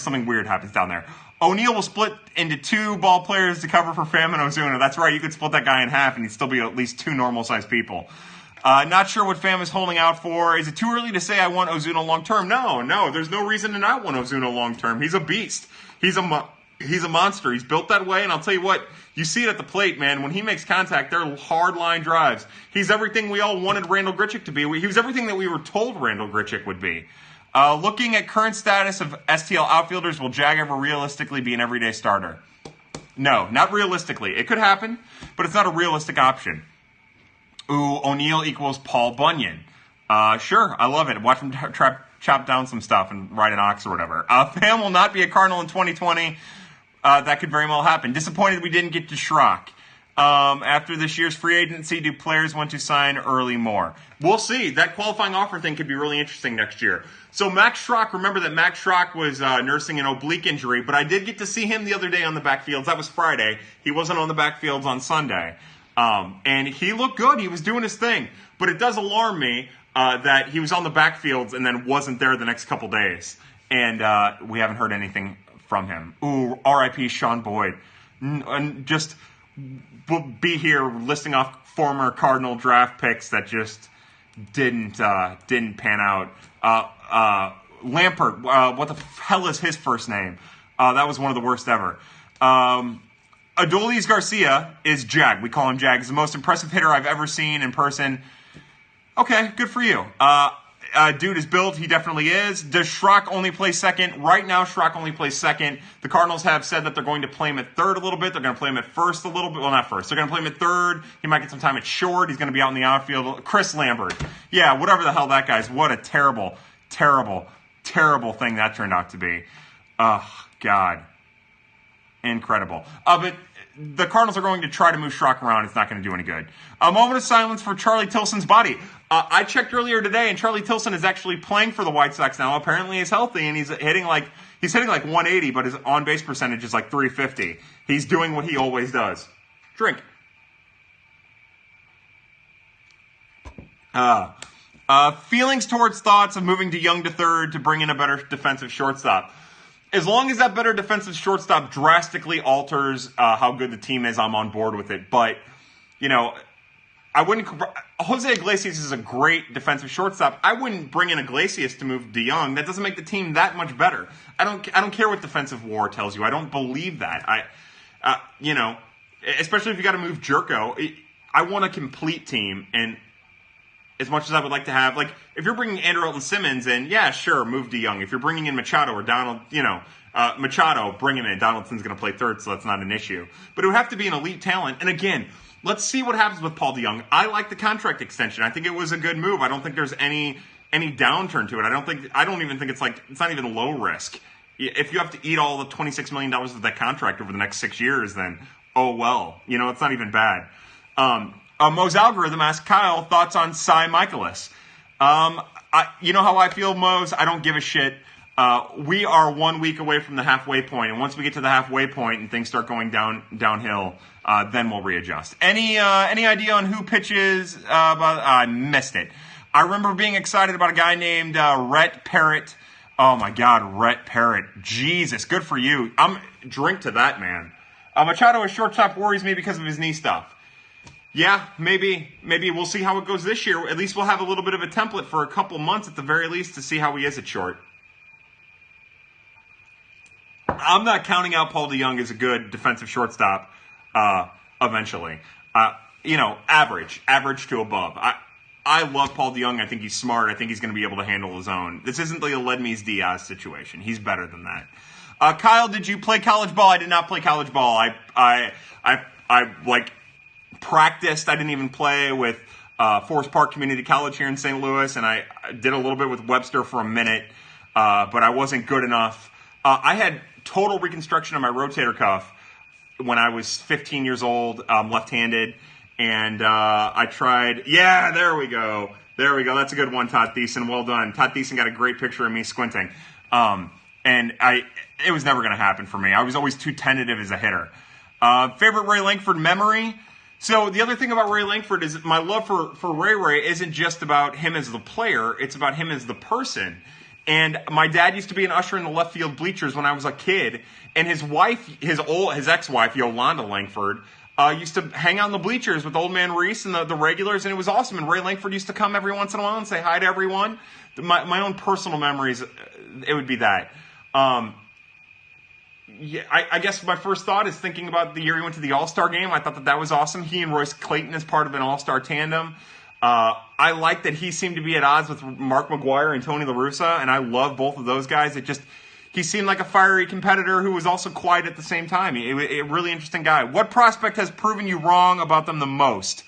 something weird happens down there. O'Neal will split into 2 ball players to cover for Pham and Ozuna. That's right, you could split that guy in half and he'd still be at least 2 normal-sized people. Not sure what Pham is holding out for. Is it too early to say I want Ozuna long-term? No, there's no reason to not want Ozuna long-term. He's a beast. He's a monster. He's built that way, and I'll tell you what, you see it at the plate, man. When he makes contact, they're hard-line drives. He's everything we all wanted Randall Grichuk to be. He was everything that we were told Randall Grichuk would be. Looking at current status of STL outfielders, will Jag ever realistically be an everyday starter? No, not realistically. It could happen, but it's not a realistic option. Ooh, O'Neal equals Paul Bunyan. Sure, I love it. Watch him chop down some stuff and ride an ox or whatever. Pham will not be a Cardinal in 2020. That could very well happen. Disappointed we didn't get to Schrock. After this year's free agency, do players want to sign early more? We'll see. That qualifying offer thing could be really interesting next year. So Max Schrock, remember that Max Schrock was nursing an oblique injury, but I did get to see him the other day on the backfields. That was Friday. He wasn't on the backfields on Sunday. And he looked good. He was doing his thing. But it does alarm me that he was on the backfields and then wasn't there the next couple days. And we haven't heard anything from him. Ooh, R.I.P. Sean Boyd. And just we'll be here listing off former Cardinal draft picks that just didn't pan out. Lampert, what the hell is his first name? That was one of the worst ever. Adolis Garcia is Jag. We call him Jag. He's the most impressive hitter I've ever seen in person. Okay, good for you. Dude is built. He definitely is. Does Schrock only play second? Right now, Schrock only plays second. The Cardinals have said that they're going to play him at third a little bit. They're going to play him at first a little bit. Well, not first. They're going to play him at third. He might get some time at short. He's going to be out in the outfield. Chris Lambert. Yeah, whatever the hell that guy's. What a terrible, terrible, terrible thing that turned out to be. Oh, God. Incredible. But the Cardinals are going to try to move Schrock around. It's not going to do any good. A moment of silence for Charlie Tilson's body. I checked earlier today, and Charlie Tilson is actually playing for the White Sox now. Apparently, he's healthy, and he's hitting like 180, but his on-base percentage is like 350. He's doing what he always does. Drink. Feelings towards thoughts of moving DeYoung to third to bring in a better defensive shortstop. As long as that better defensive shortstop drastically alters how good the team is, I'm on board with it. But, I wouldn't. Jose Iglesias is a great defensive shortstop. I wouldn't bring in Iglesias to move DeYoung. That doesn't make the team that much better. I don't care what defensive WAR tells you. I don't believe that. Especially if you got to move Jerko. I want a complete team, and as much as I would like to have, like, if you're bringing Andrew Elton Simmons in, yeah, sure, move DeYoung. If you're bringing in Machado or Donald, Machado, bring him in. Donaldson's going to play third, so that's not an issue. But it would have to be an elite talent. And again, let's see what happens with Paul DeYoung. I like the contract extension. I think it was a good move. I don't think there's any downturn to it. I don't even think it's not even low risk. If you have to eat all the $26 million of that contract over the next 6 years, then, oh well. It's not even bad. Mo's Algorithm asked Kyle thoughts on Cy Michaelis. You know how I feel, Mo's? I don't give a shit. We are 1 week away from the halfway point, and once we get to the halfway point and things start going downhill, then we'll readjust. Any idea on who pitches? I missed it. I remember being excited about a guy named Rhett Parrott. Oh my God, Rhett Parrott. Jesus, good for you. Drink to that, man. Machado as shortstop worries me because of his knee stuff. Yeah, maybe we'll see how it goes this year. At least we'll have a little bit of a template for a couple months at the very least to see how he is at short. I'm not counting out Paul DeYoung as a good defensive shortstop eventually. Average to above. I love Paul DeYoung. I think he's smart. I think he's going to be able to handle his own. This isn't like a Ledmees Diaz situation. He's better than that. Kyle, did you play college ball? I did not play college ball. I practiced. I didn't even play with Forest Park Community College here in St. Louis, and I did a little bit with Webster for a minute, but I wasn't good enough. I had total reconstruction of my rotator cuff when I was 15 years old, left-handed, and I tried. Yeah, there we go. That's a good one, Todd Thiessen. Well done. Todd Thiessen got a great picture of me squinting, and it was never going to happen for me. I was always too tentative as a hitter. Favorite Ray Lankford memory? So the other thing about Ray Lankford is my love for Ray isn't just about him as the player, it's about him as the person. And my dad used to be an usher in the left field bleachers when I was a kid, and his wife, his ex-wife, Yolanda Lankford, used to hang out in the bleachers with old man Reese and the regulars, and it was awesome. And Ray Lankford used to come every once in a while and say hi to everyone. My own personal memories, it would be that. Yeah, I guess my first thought is thinking about the year he went to the All-Star game. I thought that was awesome. He and Royce Clayton as part of an All-Star tandem. I like that he seemed to be at odds with Mark McGwire and Tony La Russa, and I love both of those guys. He seemed like a fiery competitor who was also quiet at the same time. A really interesting guy. What prospect has proven you wrong about them the most?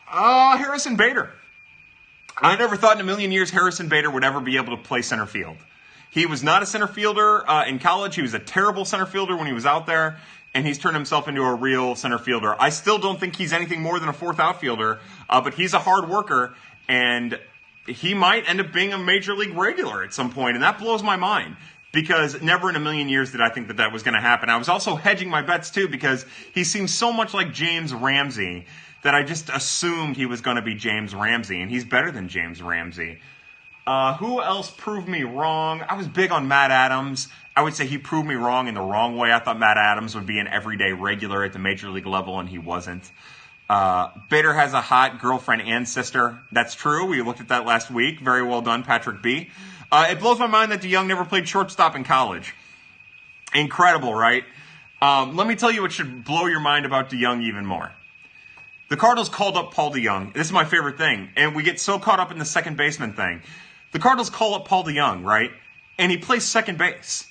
Harrison Bader. I never thought in a million years Harrison Bader would ever be able to play center field. He was not a center fielder in college. He was a terrible center fielder when he was out there, and he's turned himself into a real center fielder. I still don't think he's anything more than a fourth outfielder, but he's a hard worker, and he might end up being a major league regular at some point, and that blows my mind because never in a million years did I think that was going to happen. I was also hedging my bets, too, because he seems so much like James Ramsey that I just assumed he was going to be James Ramsey, and he's better than James Ramsey. Who else proved me wrong? I was big on Matt Adams. I would say he proved me wrong in the wrong way. I thought Matt Adams would be an everyday regular at the major league level, and he wasn't. Bader has a hot girlfriend and sister. That's true. We looked at that last week. Very well done, Patrick B. It blows my mind that DeYoung never played shortstop in college. Incredible, right? Let me tell you what should blow your mind about DeYoung even more. The Cardinals called up Paul DeYoung. This is my favorite thing, and we get so caught up in the second baseman thing. The Cardinals call up Paul DeYoung, right? And he plays second base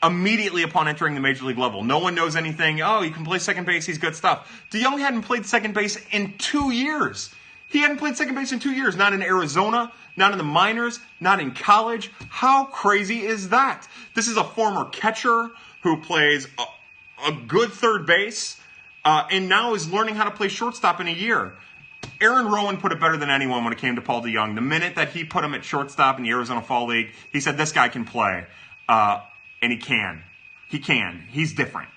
immediately upon entering the major league level. No one knows anything. Oh, he can play second base. He's good stuff. DeYoung hadn't played second base in 2 years. He hadn't played second base in 2 years. Not in Arizona, not in the minors, not in college. How crazy is that? This is a former catcher who plays a good third base and now is learning how to play shortstop in a year. Aaron Rowan put it better than anyone when it came to Paul DeYoung. The minute that he put him at shortstop in the Arizona Fall League, he said, this guy can play. And he can. He can. He's different.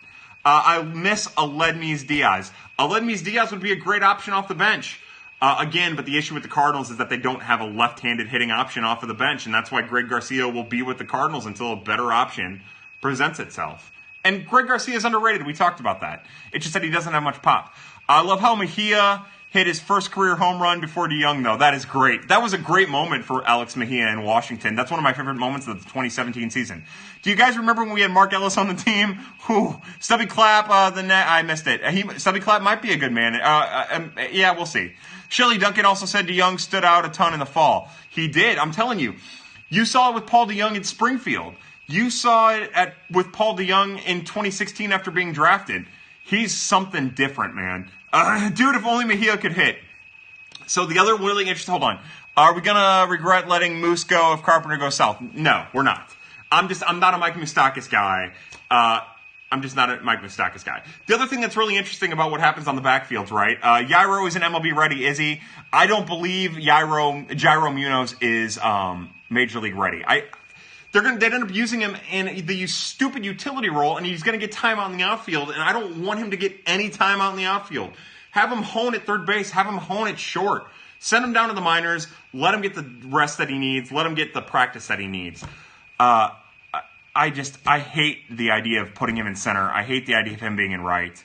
I miss Aledmys Diaz. Aledmys Diaz would be a great option off the bench. Again, but the issue with the Cardinals is that they don't have a left-handed hitting option off of the bench, and that's why Greg Garcia will be with the Cardinals until a better option presents itself. And Greg Garcia is underrated. We talked about that. It's just that he doesn't have much pop. I love how Mejia hit his first career home run before DeYoung, though. That is great. That was a great moment for Alex Mejia in Washington. That's one of my favorite moments of the 2017 season. Do you guys remember when we had Mark Ellis on the team? Stubby Clapp, the net. I missed it. Stubby Clapp might be a good man. Yeah, we'll see. Shelley Duncan also said DeYoung stood out a ton in the fall. He did. I'm telling you. You saw it with Paul DeYoung in Springfield. You saw it with Paul DeYoung in 2016 after being drafted. He's something different, man. Dude, if only Mejia could hit. So the other really interesting, hold on. Are we going to regret letting Moose go if Carpenter goes south? No, we're not. I'm not a Mike Moustakas guy. I'm just not a Mike Moustakas guy. The other thing that's really interesting about what happens on the backfields, right? Yairo isn't MLB ready, is he? I don't believe Jairo Munoz is Major League ready. They'd end up using him in the stupid utility role, and he's going to get time out in the outfield, and I don't want him to get any time out in the outfield. Have him hone at third base. Have him hone at short. Send him down to the minors. Let him get the rest that he needs. Let him get the practice that he needs. I hate the idea of putting him in center. I hate the idea of him being in right.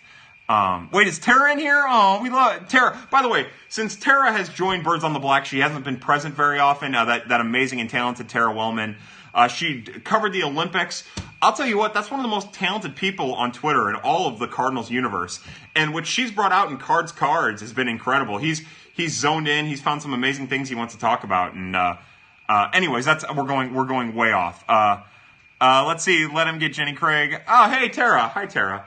Wait, is Tara in here? Oh, we love Tara. By the way, since Tara has joined Birds on the Block, she hasn't been present very often. That amazing and talented Tara Wellman. She covered the Olympics. I'll tell you what, that's one of the most talented people on Twitter in all of the Cardinals universe. And what she's brought out in Cards has been incredible. He's zoned in. He's found some amazing things he wants to talk about. And anyways, we're going way off. Let's see. Let him get Jenny Craig. Oh, hey Tara. Hi Tara.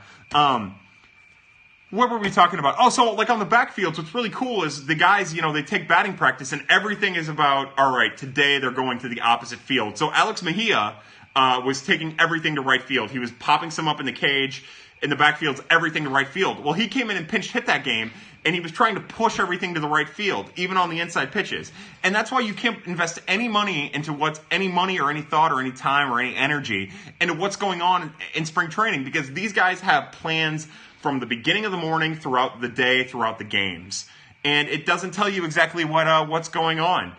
What were we talking about? Oh, so like on the backfields, what's really cool is the guys, they take batting practice and everything is about, all right, today they're going to the opposite field. So Alex Mejia was taking everything to right field. He was popping some up in the cage, in the backfields, everything to right field. Well, he came in and pinch hit that game, and he was trying to push everything to the right field, even on the inside pitches. And that's why you can't invest any money or any thought or any time or any energy into what's going on in spring training, because these guys have plans from the beginning of the morning throughout the day, throughout the games. And it doesn't tell you exactly what's going on.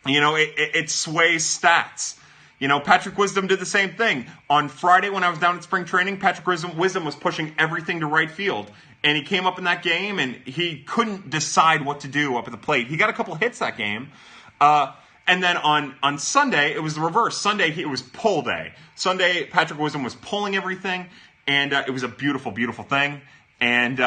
It sways stats. Patrick Wisdom did the same thing. On Friday when I was down at spring training, Patrick Wisdom was pushing everything to right field. And he came up in that game and he couldn't decide what to do up at the plate. He got a couple hits that game. And then on Sunday, it was the reverse. Sunday, it was pull day. Sunday, Patrick Wisdom was pulling everything. And it was a beautiful, beautiful thing. And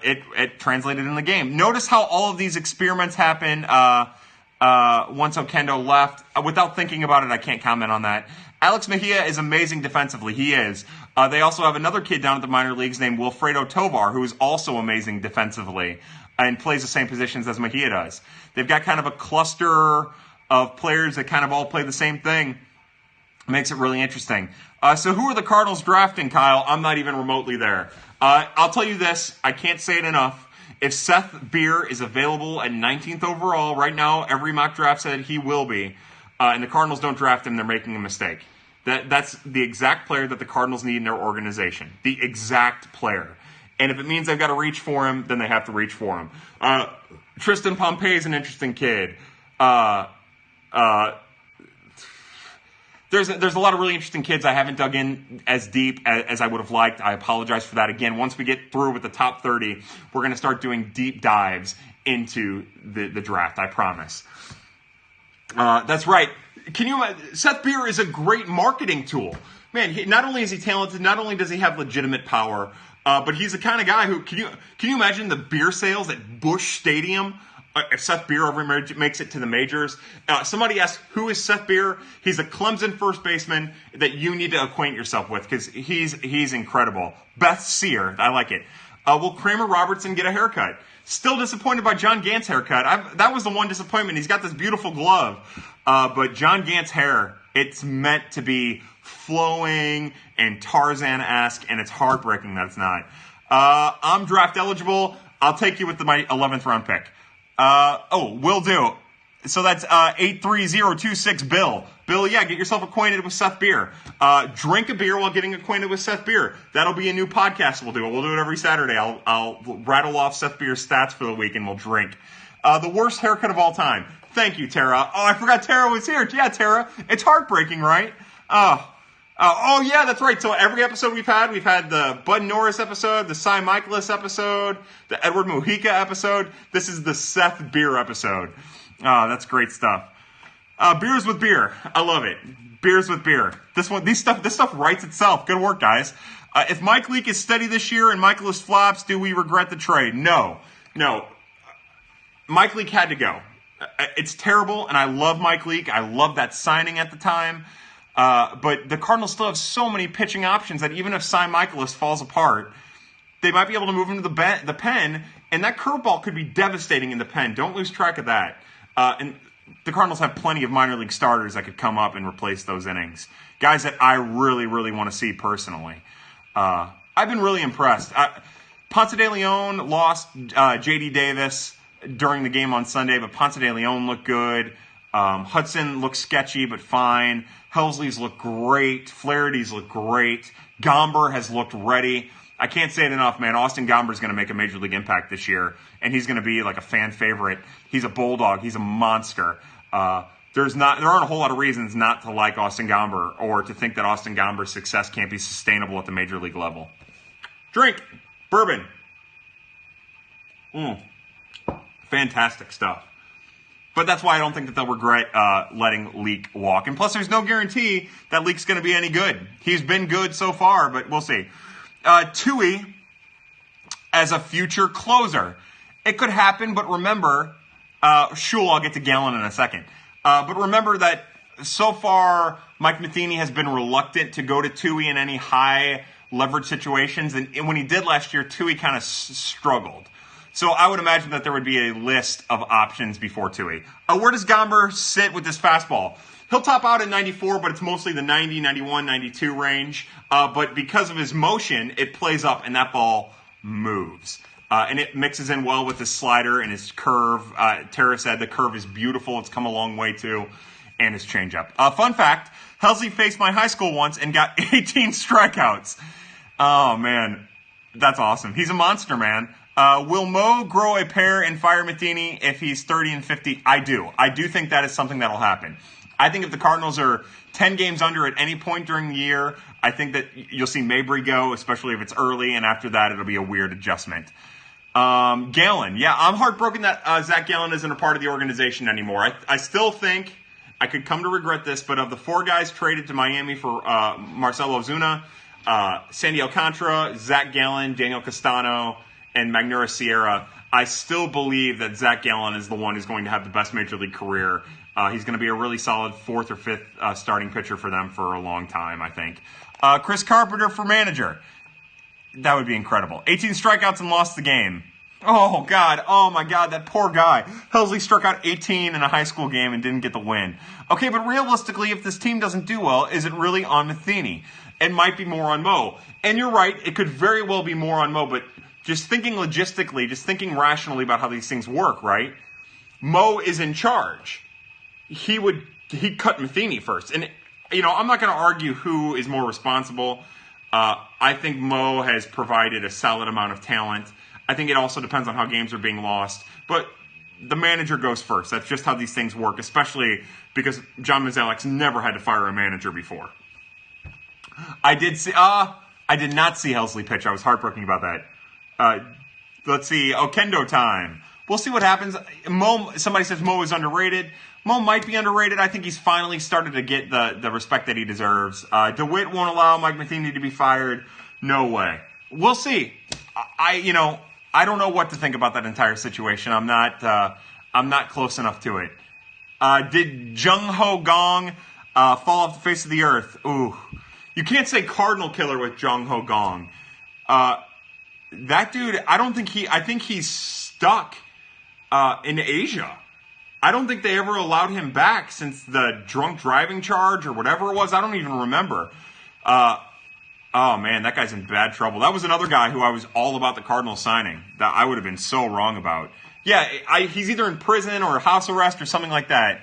it translated in the game. Notice how all of these experiments happen once Okendo left. Without thinking about it, I can't comment on that. Alex Mejia is amazing defensively. He is. They also have another kid down at the minor leagues named Wilfredo Tovar, who is also amazing defensively and plays the same positions as Mejia does. They've got kind of a cluster of players that kind of all play the same thing. Makes it really interesting. So who are the Cardinals drafting, Kyle? I'm not even remotely there. I'll tell you this. I can't say it enough. If Seth Beer is available at 19th overall, right now every mock draft said he will be, and the Cardinals don't draft him, they're making a mistake. That's the exact player that the Cardinals need in their organization. The exact player. And if it means they've got to reach for him, then they have to reach for him. Tristan Pompey is an interesting kid. There's a lot of really interesting kids. I haven't dug in as deep as I would have liked. I apologize for that. Again, once we get through with the top 30, we're going to start doing deep dives into the draft, I promise. That's right. Seth Beer is a great marketing tool. Man, not only is he talented, not only does he have legitimate power, but he's the kind of guy who, can you imagine the beer sales at Busch Stadium if Seth Beer ever makes it to the majors? Somebody asked, who is Seth Beer? He's a Clemson first baseman that you need to acquaint yourself with because he's incredible. Beth Sear, I like it. Will Kramer Robertson get a haircut? Still disappointed by John Gant's haircut. That was the one disappointment. He's got this beautiful glove, but John Gant's hair, it's meant to be flowing and Tarzan-esque, and it's heartbreaking that it's not. I'm draft eligible. I'll take you with my 11th round pick. Will do. So that's 83026 Bill. Bill, yeah, get yourself acquainted with Seth Beer. Drink a beer while getting acquainted with Seth Beer. That'll be a new podcast we'll do. We'll do it every Saturday. I'll rattle off Seth Beer's stats for the week and we'll drink. The worst haircut of all time. Thank you, Tara. Oh, I forgot Tara was here. Yeah, Tara. It's heartbreaking, right? Oh, yeah, that's right. So every episode we've had the Bud Norris episode, the Cy Michaelis episode, the Edward Mujica episode. This is the Seth Beer episode. Oh, that's great stuff. Beers with beer. I love it. Beers with beer. This stuff writes itself. Good work, guys. If Mike Leake is steady this year and Michaelis flops, do we regret the trade? No. Mike Leake had to go. It's terrible, and I love Mike Leake. I love that signing at the time. But the Cardinals still have so many pitching options that even if Cy Michaelis falls apart, they might be able to move him to the pen, and that curveball could be devastating in the pen. Don't lose track of that. And the Cardinals have plenty of minor league starters that could come up and replace those innings. Guys that I really, really want to see personally. I've been really impressed. Ponce de Leon lost J.D. Davis during the game on Sunday, but Ponce de Leon looked good. Hudson looked sketchy, but fine. Helsley's looked great. Flaherty's looked great. Gomber has looked ready. I can't say it enough, man. Austin Gomber's going to make a major league impact this year, and he's going to be like a fan favorite. He's a bulldog. He's a monster. There aren't a whole lot of reasons not to like Austin Gomber or to think that Austin Gomber's success can't be sustainable at the major league level. Drink. Bourbon. Fantastic stuff. But that's why I don't think that they'll regret letting Leake walk. And plus, there's no guarantee that Leake's going to be any good. He's been good so far, but we'll see. Tui as a future closer. It could happen, but remember, I'll get to Gallen in a second. But remember that so far, Mike Matheny has been reluctant to go to Tui in any high leverage situations. And when he did last year, Tui kind of struggled. So I would imagine that there would be a list of options before Tui. Where does Gomber sit with this fastball? He'll top out at 94, but it's mostly the 90, 91, 92 range. But because of his motion, it plays up and that ball moves. And it mixes in well with his slider and his curve. Tara said the curve is beautiful. It's come a long way too. And his changeup. Fun fact, Helsley faced my high school once and got 18 strikeouts. Oh, man. That's awesome. He's a monster, man. Will Mo grow a pair and fire Matheny if he's 30 and 50? I do. I do think that is something that will happen. I think if the Cardinals are 10 games under at any point during the year, I think that you'll see Mabry go, especially if it's early, and after that it'll be a weird adjustment. Gallen. Yeah, I'm heartbroken that Zach Gallen isn't a part of the organization anymore. I still think I could come to regret this, but of the four guys traded to Miami for Marcell Ozuna, Sandy Alcantara, Zach Gallen, Daniel Castano, and Magneuris Sierra, I still believe that Zach Gallen is the one who's going to have the best major league career. He's going to be a really solid fourth or fifth starting pitcher for them for a long time, I think. Chris Carpenter for manager. That would be incredible. 18 strikeouts and lost the game. Oh, God. Oh, my God. That poor guy. Helsley struck out 18 in a high school game and didn't get the win. Okay, but realistically, if this team doesn't do well, is it really on Matheny? It might be more on Mo. And you're right. It could very well be more on Mo, but just thinking logistically, just thinking rationally about how these things work, right? Mo is in charge. He'd cut Matheny first. And, I'm not going to argue who is more responsible. I think Mo has provided a solid amount of talent. I think it also depends on how games are being lost. But the manager goes first. That's just how these things work, especially because John Mozeliak's never had to fire a manager before. I did not see Helsley pitch. I was heartbroken about that. Let's see. Kendo time. we'll see what happens. Somebody says Mo is underrated. Mo might be underrated. I think he's finally started to get the respect that he deserves. DeWitt won't allow Mike Matheny to be fired. No way. We'll see. I don't know what to think about that entire situation. I'm not close enough to it. Did Jung Ho Gong fall off the face of the earth? Ooh. You can't say Cardinal killer with Jung Ho Gong. That dude, I think he's stuck in Asia. I don't think they ever allowed him back since the drunk driving charge or whatever it was. I don't even remember. Oh, man, that guy's in bad trouble. That was another guy who I was all about the Cardinals signing that I would have been so wrong about. Yeah, he's either in prison or house arrest or something like that.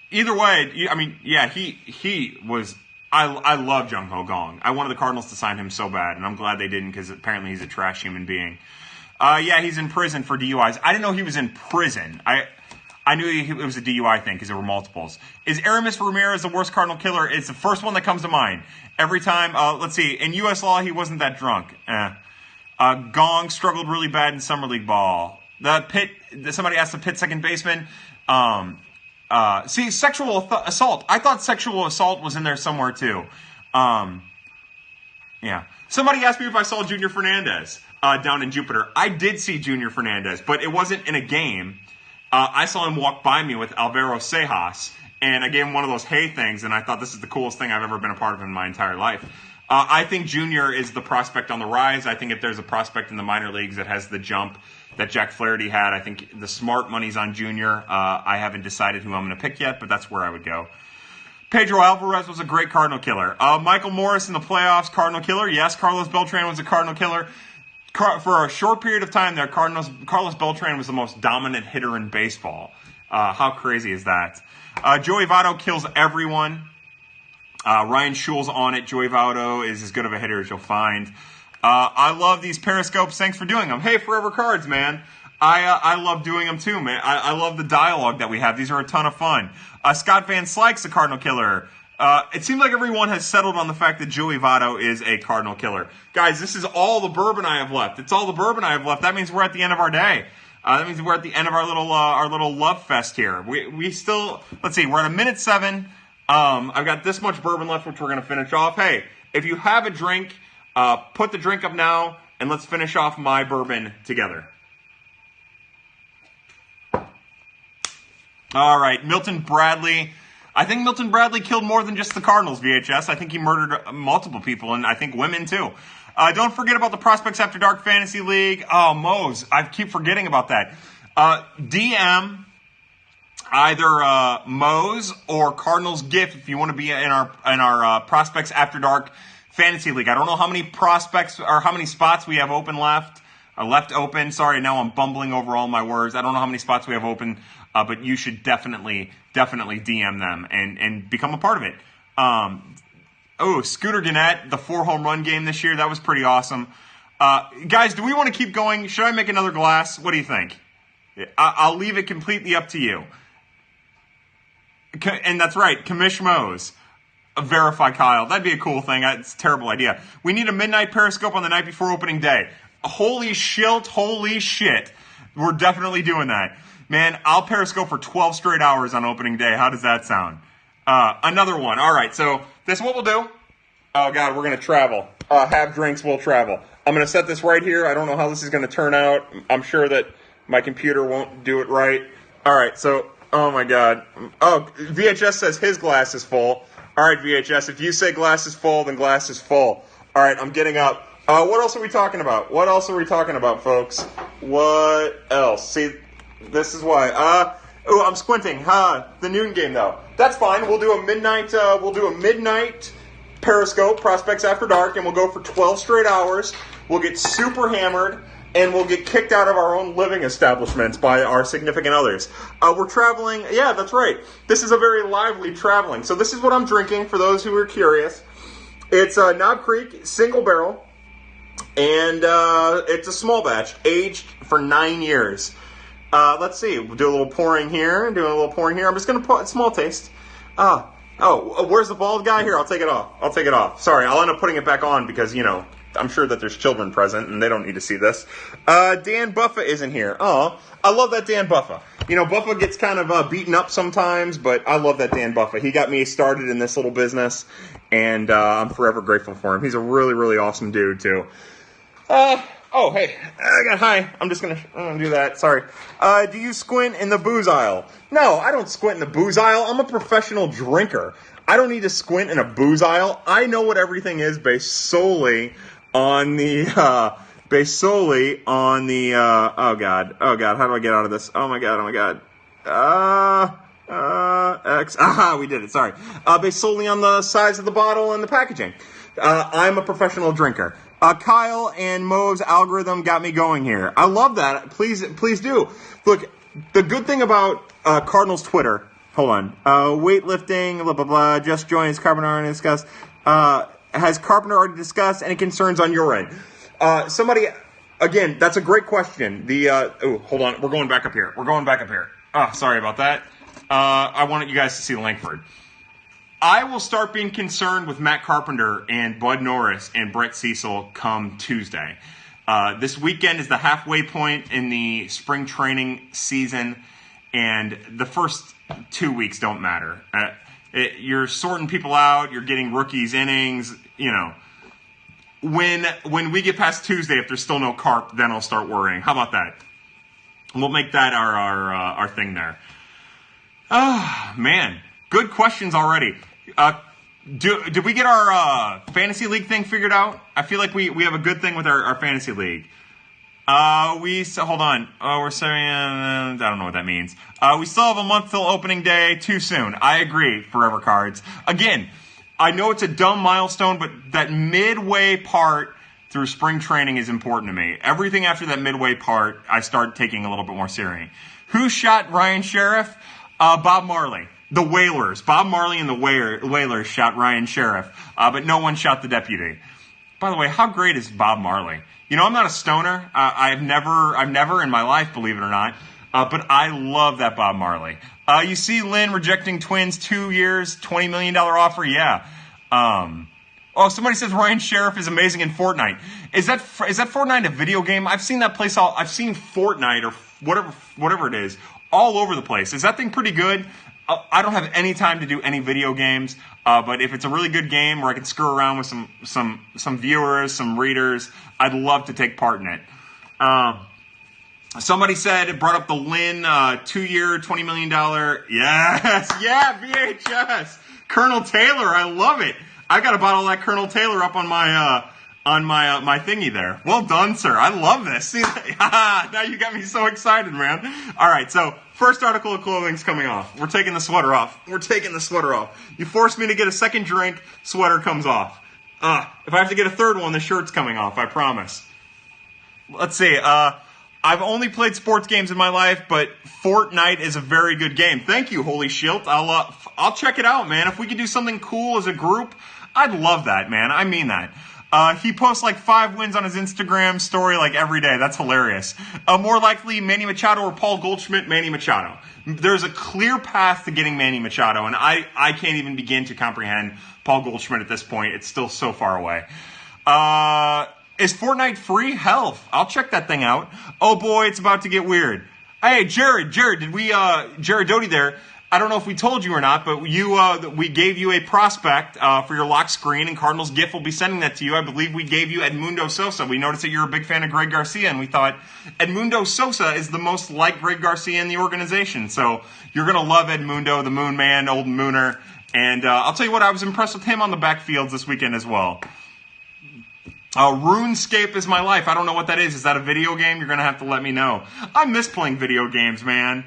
Either way, I mean, yeah, he was... I love Jung Ho Gong. I wanted the Cardinals to sign him so bad, and I'm glad they didn't because apparently he's a trash human being. Yeah, he's in prison for DUIs. I didn't know he was in prison. I knew it was a DUI thing because there were multiples. Is Aramis Ramirez the worst Cardinal killer? It's the first one that comes to mind. Every time, let's see, in U.S. law, he wasn't that drunk. Gong struggled really bad in Summer League ball. Somebody asked the Pitt second baseman. Sexual assault. I thought sexual assault was in there somewhere too. Yeah. Somebody asked me if I saw Junior Fernandez down in Jupiter. I did see Junior Fernandez, but it wasn't in a game. I saw him walk by me with Alvaro Sejas, and I gave him one of those hey things, and I thought this is the coolest thing I've ever been a part of in my entire life. I think Junior is the prospect on the rise. I think if there's a prospect in the minor leagues that has the jump that Jack Flaherty had, I think the smart money's on Junior. I haven't decided who I'm going to pick yet, but that's where I would go. Pedro Alvarez was a great Cardinal killer. Michael Morris in the playoffs, Cardinal killer. Yes, Carlos Beltran was a Cardinal killer. For a short period of time there, Carlos Beltran was the most dominant hitter in baseball. How crazy is that? Joey Votto kills everyone. Ryan Schule's on it. Joey Votto is as good of a hitter as you'll find. I love these Periscopes. Thanks for doing them. Hey, Forever Cards, man. I love doing them too, man. I love the dialogue that we have. These are a ton of fun. Scott Van Slyke's a Cardinal killer. It seems like everyone has settled on the fact that Joey Votto is a Cardinal killer. Guys, this is all the bourbon I have left. It's all the bourbon I have left. That means we're at the end of our day. That means we're at the end of our little love fest here. We still, let's see, we're at 1:07. I've got this much bourbon left, which we're going to finish off. Hey, if you have a drink, put the drink up now, and let's finish off my bourbon together. All right, Milton Bradley. I think Milton Bradley killed more than just the Cardinals, VHS. I think he murdered multiple people, and I think women too. Don't forget about the Prospects After Dark Fantasy League. Oh, Mose. I keep forgetting about that. DM either Mose or Cardinals GIF if you want to be in our Prospects After Dark Fantasy League. I don't know how many prospects or how many spots we have left open. Sorry, now I'm bumbling over all my words. I don't know how many spots we have open, but you should definitely DM them and become a part of it. Scooter Gannett, the 4 home run game this year, that was pretty awesome. Guys, do we want to keep going? Should I make another glass? What do you think? I'll leave it completely up to you. And that's right, Commish Mose. Verify Kyle. That'd be a cool thing. It's a terrible idea. We need a midnight Periscope on the night before opening day. Holy shit. We're definitely doing that. Man, I'll Periscope for 12 straight hours on opening day. How does that sound? Another one. All right, so this is what we'll do. Oh, God, we're going to travel. Have drinks, we'll travel. I'm going to set this right here. I don't know how this is going to turn out. I'm sure that my computer won't do it right. All right, so, oh, my God. Oh, VHS says his glass is full. All right, VHS, if you say glass is full, then glass is full. All right, I'm getting up. What else are we talking about? Folks? What else? See, this is why. I'm squinting. The noon game, though. That's fine. We'll do a midnight Periscope, Prospects After Dark, and we'll go for 12 straight hours. We'll get super hammered, and we'll get kicked out of our own living establishments by our significant others. We're traveling. Yeah, that's right. This is a very lively traveling. So this is what I'm drinking, for those who are curious. It's Knob Creek Single Barrel, and it's a small batch, aged for 9 years. Let's see. We'll do a little pouring here. I'm just going to put a small taste. Where's the bald guy? Here, I'll take it off. Sorry, I'll end up putting it back on because, I'm sure that there's children present, and they don't need to see this. Dan Buffa isn't here. Oh, I love that Dan Buffa. You know, Buffa gets kind of beaten up sometimes, but I love that Dan Buffa. He got me started in this little business, and I'm forever grateful for him. He's a really, really awesome dude, too. Oh, hey, hi. I'm gonna do that. Sorry. Do you squint in the booze aisle? No, I don't squint in the booze aisle. I'm a professional drinker. I don't need to squint in a booze aisle. I know what everything is based solely on the, oh God, how do I get out of this? Oh my God. We did it, sorry. Based solely on the size of the bottle and the packaging. I'm a professional drinker. Kyle and Mo's algorithm got me going here. I love that. Please do. Look, the good thing about Cardinals Twitter, hold on, weightlifting, blah, blah, blah, just joins Carpenter already discussed. Has Carpenter already discussed any concerns on your end? Somebody, again, that's a great question. Hold on, we're going back up here. Oh, sorry about that. I wanted you guys to see Langford. I will start being concerned with Matt Carpenter and Bud Norris and Brett Cecil come Tuesday. This weekend is the halfway point in the spring training season, and the first 2 weeks don't matter. You're sorting people out. You're getting rookies innings. You know, when we get past Tuesday, if there's still no Carp, then I'll start worrying. How about that? We'll make that our thing there. Oh, man. Good questions already. Did we get our fantasy league thing figured out? I feel like we have a good thing with our fantasy league. Hold on. We're saying, I don't know what that means. We still have a month till opening day. Too soon. I agree, Forever Cards. Again, I know it's a dumb milestone, but that midway part through spring training is important to me. Everything after that midway part, I start taking a little bit more serious. Who shot Ryan Sheriff? Bob Marley. The Whalers. Bob Marley and the Whalers shot Ryan Sheriff, but no one shot the deputy. By the way, how great is Bob Marley? You know, I'm not a stoner. I've never in my life, believe it or not, but I love that Bob Marley. You see Lynn rejecting Twins 2 years, $20 million offer? Yeah. Somebody says Ryan Sheriff is amazing in Fortnite. Is that Fortnite a video game? I've seen that place I've seen Fortnite or whatever it is all over the place. Is that thing pretty good? I don't have any time to do any video games, but if it's a really good game where I can screw around with some viewers, some readers, I'd love to take part in it. Somebody brought up the Lynn 2-year, $20 million. Yes, yeah, VHS. Colonel Taylor, I love it. I got a bottle of that Colonel Taylor up on my my thingy there. Well done, sir. I love this. See, now you got me so excited, man. All right, so first article of clothing's coming off. We're taking the sweater off. You forced me to get a second drink, sweater comes off. If I have to get a third one, the shirt's coming off, I promise. Let's see. I've only played sports games in my life, but Fortnite is a very good game. Thank you, Holy Shield. I'll check it out, man. If we could do something cool as a group, I'd love that, man. I mean that. He posts like 5 wins on his Instagram story like every day. That's hilarious. More likely Manny Machado or Paul Goldschmidt, Manny Machado. There's a clear path to getting Manny Machado, and I can't even begin to comprehend Paul Goldschmidt at this point. It's still so far away. Is Fortnite free? Hell, I'll check that thing out. Oh boy, it's about to get weird. Hey, Jared, did we, Jared Doty there, I don't know if we told you or not, but we gave you a prospect for your lock screen, and Cardinals GIF will be sending that to you. I believe we gave you Edmundo Sosa. We noticed that you're a big fan of Greg Garcia, and we thought Edmundo Sosa is the most like Greg Garcia in the organization. So you're going to love Edmundo, the Moon Man, old Mooner. And I'll tell you what, I was impressed with him on the backfields this weekend as well. RuneScape is my life. I don't know what that is. Is that a video game? You're going to have to let me know. I miss playing video games, man.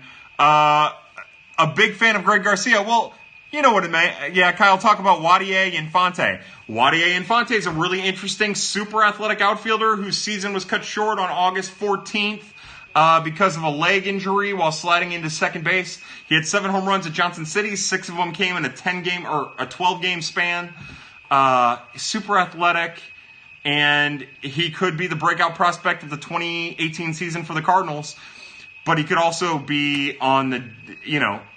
A big fan of Greg Garcia. Well, you know what it meant. Yeah, Kyle, talk about Wadier Infante. Wadier Infante is a really interesting, super athletic outfielder whose season was cut short on August 14th because of a leg injury while sliding into second base. He had 7 home runs at Johnson City. 6 of them came in a 10-game or a 12-game span. Super athletic. And he could be the breakout prospect of the 2018 season for the Cardinals. But he could also be on the,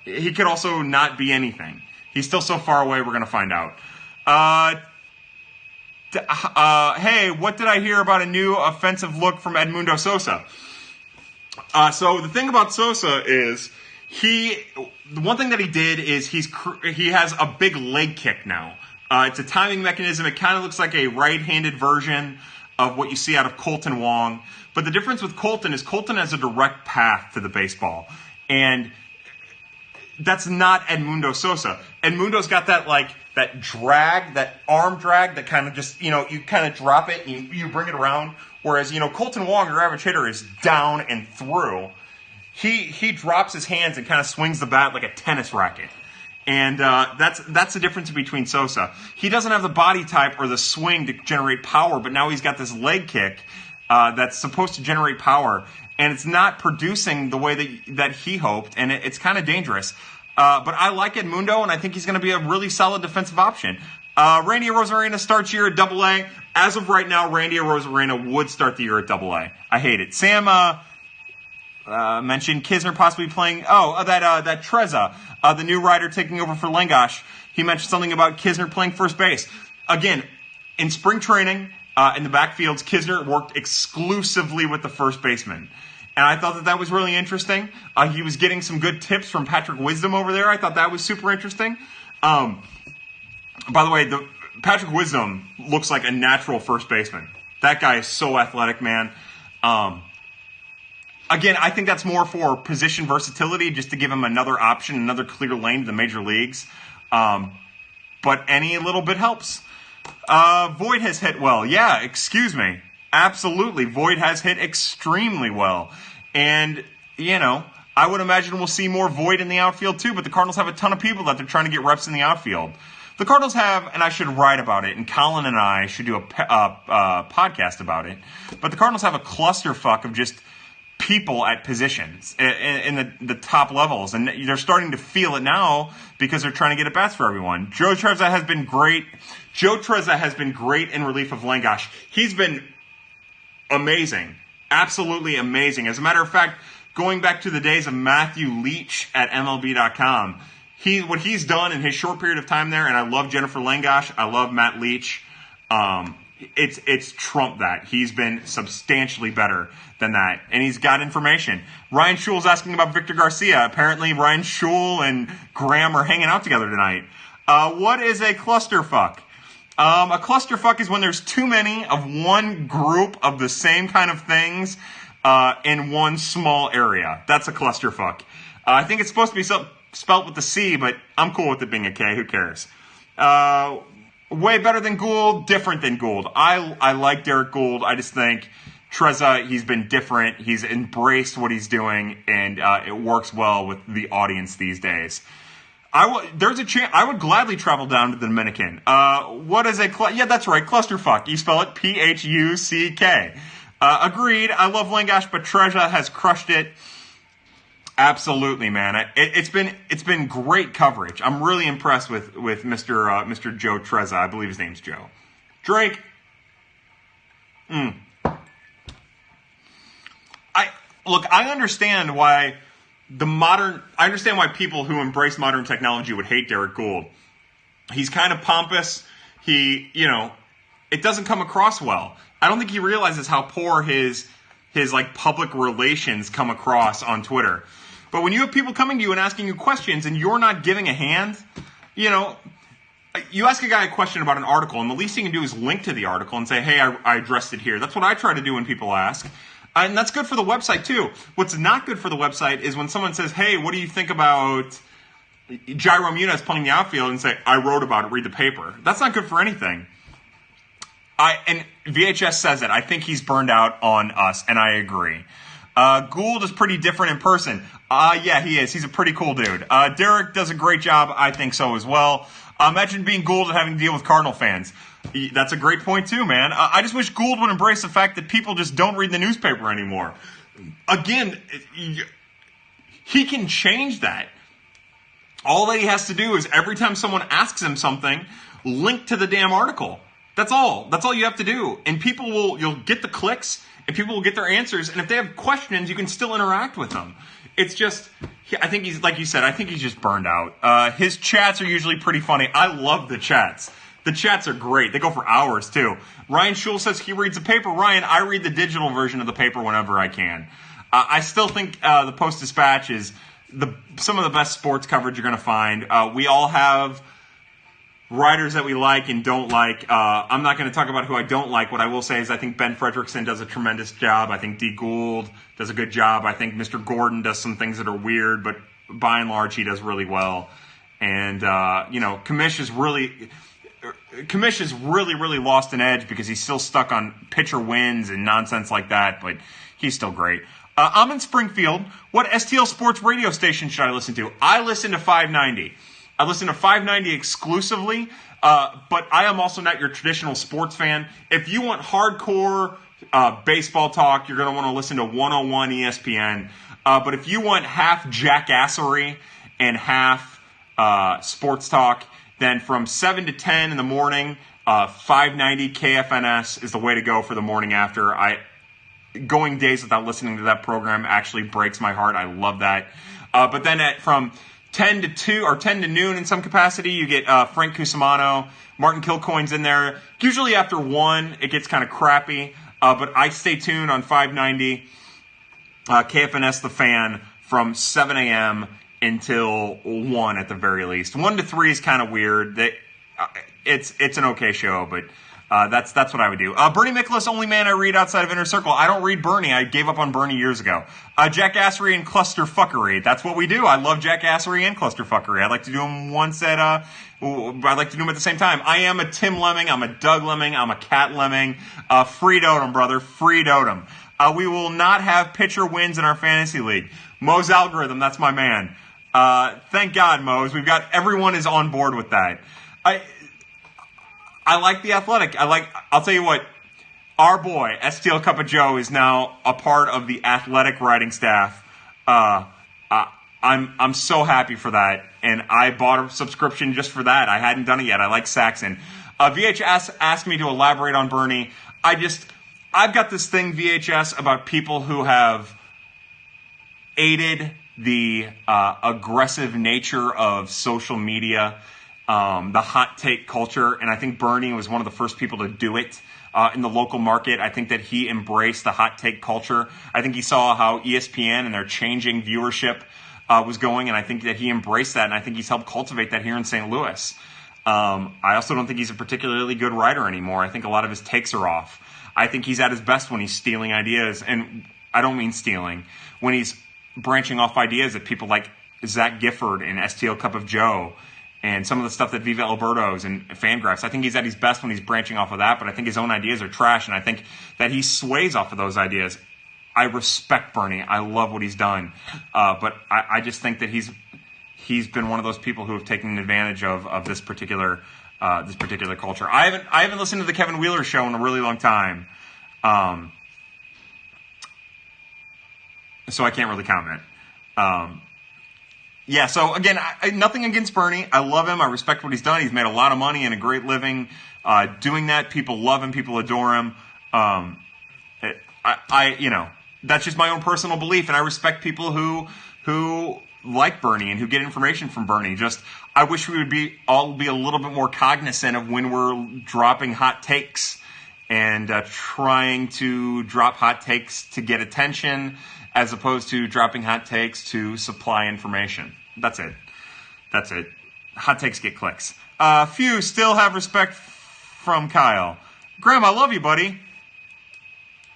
he could also not be anything. He's still so far away, we're going to find out. Hey, what did I hear about a new offensive look from Edmundo Sosa? So the thing about Sosa is the one thing that he did is he has a big leg kick now. It's a timing mechanism. It kind of looks like a right-handed version of what you see out of Colton Wong. But the difference with Colton is Colton has a direct path to the baseball. And that's not Edmundo Sosa. Edmundo's got that drag, that arm drag that kind of just, you kind of drop it and you bring it around. Whereas, Colton Wong, your average hitter, is down and through. He drops his hands and kind of swings the bat like a tennis racket. And that's the difference between Sosa. He doesn't have the body type or the swing to generate power, but now he's got this leg kick that's supposed to generate power, and it's not producing the way that he hoped, and it's kind of dangerous. But I like Edmundo, and I think he's going to be a really solid defensive option. Randy Arozarena starts year at Double-A. As of right now, Randy Arozarena would start the year at Double-A. I hate it. Sam mentioned Kisner possibly playing. That Treza, the new rider taking over for Lengosh. He mentioned something about Kisner playing first base. Again, in spring training, in the backfields, Kisner worked exclusively with the first baseman. And I thought that was really interesting. He was getting some good tips from Patrick Wisdom over there. I thought that was super interesting. By the way, Patrick Wisdom looks like a natural first baseman. That guy is so athletic, man. Again, I think that's more for position versatility, just to give him another option, another clear lane to the major leagues. But any little bit helps. Voit has hit well. Yeah, excuse me. Absolutely. Voit has hit extremely well. And, I would imagine we'll see more Voit in the outfield too, but the Cardinals have a ton of people that they're trying to get reps in the outfield. The Cardinals have, and I should write about it, and Colin and I should do a podcast about it, but the Cardinals have a clusterfuck of just people at positions in the top levels, and they're starting to feel it now because they're trying to get at bats for everyone. Joe Treza has been great. Joe Treza has been great in relief of Lengosh. He's been amazing, absolutely amazing. As a matter of fact, going back to the days of Matthew Leach at MLB.com, what he's done in his short period of time there, and I love Jennifer Lengosh, I love Matt Leach. It's trumped that. He's been substantially better than that. And he's got information. Ryan Schule's asking about Victor Garcia. Apparently Ryan Schule and Graham are hanging out together tonight. What is a clusterfuck? A clusterfuck is when there's too many of one group of the same kind of things in one small area. That's a clusterfuck. I think it's supposed to be spelt with the C, but I'm cool with it being a K. Who cares? Way better than Gould, different than Gould. I like Derek Gould. I just think Treza, he's been different. He's embraced what he's doing, and it works well with the audience these days. There's a chance I would gladly travel down to the Dominican. What is yeah, that's right, clusterfuck. You spell it P-H-U-C-K. Agreed. I love Lengosh, but Treza has crushed it. Absolutely, man. It's been great coverage. I'm really impressed with Mr. Joe Treza. I believe his name's Joe. Drake. I understand why people who embrace modern technology would hate Derek Gould. He's kind of pompous. It doesn't come across well. I don't think he realizes how poor his public relations come across on Twitter. But when you have people coming to you and asking you questions and you're not giving a hand, you ask a guy a question about an article, and the least you can do is link to the article and say, hey, I addressed it here. That's what I try to do when people ask. And that's good for the website, too. What's not good for the website is when someone says, hey, what do you think about Jairo Munez playing the outfield, and say, I wrote about it, read the paper. That's not good for anything. And VHS says it. I think he's burned out on us, and I agree. Gould is pretty different in person. Yeah, he is. He's a pretty cool dude. Derek does a great job. I think so as well. Imagine being Gould and having to deal with Cardinal fans. That's a great point too, man. I just wish Gould would embrace the fact that people just don't read the newspaper anymore. Again, he can change that. All that he has to do is every time someone asks him something, link to the damn article. That's all. That's all you have to do. And you'll get the clicks, and people will get their answers. And if they have questions, you can still interact with them. It's just, I think he's, like you said, I think he's just burned out. His chats are usually pretty funny. I love the chats. The chats are great. They go for hours, too. Ryan Schul says he reads the paper. Ryan, I read the digital version of the paper whenever I can. I still think the Post-Dispatch is some of the best sports coverage you're going to find. We all have writers that we like and don't like. I'm not going to talk about who I don't like. What I will say is I think Ben Fredrickson does a tremendous job. I think Dee Gould does a good job. I think Mr. Gordon does some things that are weird, but by and large, he does really well. And, Kamish has really lost an edge because he's still stuck on pitcher wins and nonsense like that, but he's still great. I'm in Springfield. What STL Sports radio station should I listen to? I listen to 590. I listen to 590 exclusively, but I am also not your traditional sports fan. If you want hardcore baseball talk, you're going to want to listen to 101 ESPN. But if you want half jackassery and half sports talk, then from 7 to 10 in the morning, 590 KFNS is the way to go for the morning after. Going days without listening to that program actually breaks my heart. I love that. But then from 10 to 2 or 10 to noon in some capacity, you get Frank Cusimano, Martin Kilcoyne's in there. Usually after 1, it gets kind of crappy. But I stay tuned on 590 KFNS The Fan from 7 a.m. until 1 at the very least. 1 to 3 is kind of weird. It's an okay show, but that's what I would do. Bernie Miklasz, only man I read outside of Inner Circle. I don't read Bernie. I gave up on Bernie years ago. Jackassery and clusterfuckery. That's what we do. I love jackassery and clusterfuckery. I'd like to do them I'd like to do them at the same time. I am a Tim Lemming. I'm a Doug Lemming. I'm a Cat Lemming. Free Dotem, brother. Free Dotem. We will not have pitcher wins in our fantasy league. Mo's algorithm. That's my man. Thank God, Mose. Everyone is on board with that. I like The Athletic. I'll tell you what, our boy, STL Cup of Joe, is now a part of the Athletic writing staff. I'm so happy for that, and I bought a subscription just for that. I hadn't done it yet. I like Saxon. VHS asked me to elaborate on Bernie. I've got this thing, VHS, about people who have aided the aggressive nature of social media, the hot take culture, and I think Bernie was one of the first people to do it in the local market. I think that he embraced the hot take culture. I think he saw how ESPN and their changing viewership was going, and I think that he embraced that, and I think he's helped cultivate that here in St. Louis. I also don't think he's a particularly good writer anymore. I think a lot of his takes are off. I think he's at his best when he's stealing ideas, and I don't mean stealing, when he's branching off ideas that people like Zach Gifford and STL Cup of Joe and some of the stuff that Viva Alberto's and Fangraphs. I think he's at his best when he's branching off of that, but I think his own ideas are trash, and I think that he sways off of those ideas. I respect Bernie. I love what he's done. But I just think that he's been one of those people who have taken advantage of this particular culture. I haven't listened to the Kevin Wheeler show in a really long time. So I can't really comment. So again, nothing against Bernie. I love him. I respect what he's done. He's made a lot of money and a great living doing that. People love him. People adore him. That's just my own personal belief, and I respect people who like Bernie and who get information from Bernie. I wish we would all be a little bit more cognizant of when we're dropping hot takes and trying to drop hot takes to get attention, as opposed to dropping hot takes to supply information. That's it. Hot takes get clicks. Few still have respect from Kyle. Graham, I love you, buddy.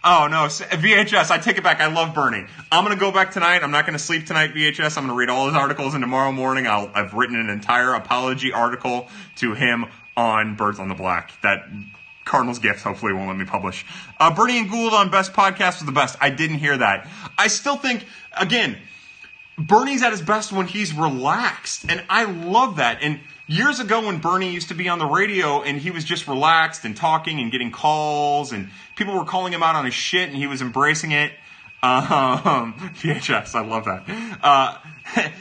Oh, no, VHS, I take it back. I love Bernie. I'm going to go back tonight. I'm not going to sleep tonight, VHS. I'm going to read all his articles, and tomorrow morning I've written an entire apology article to him on Birds on the Black. That Cardinals gift hopefully won't let me publish. Bernie and Gould on Best Podcast was the best. I didn't hear that. I still think, again, Bernie's at his best when he's relaxed, and I love that. And years ago when Bernie used to be on the radio and he was just relaxed and talking and getting calls and people were calling him out on his shit and he was embracing it. VHS, I love that.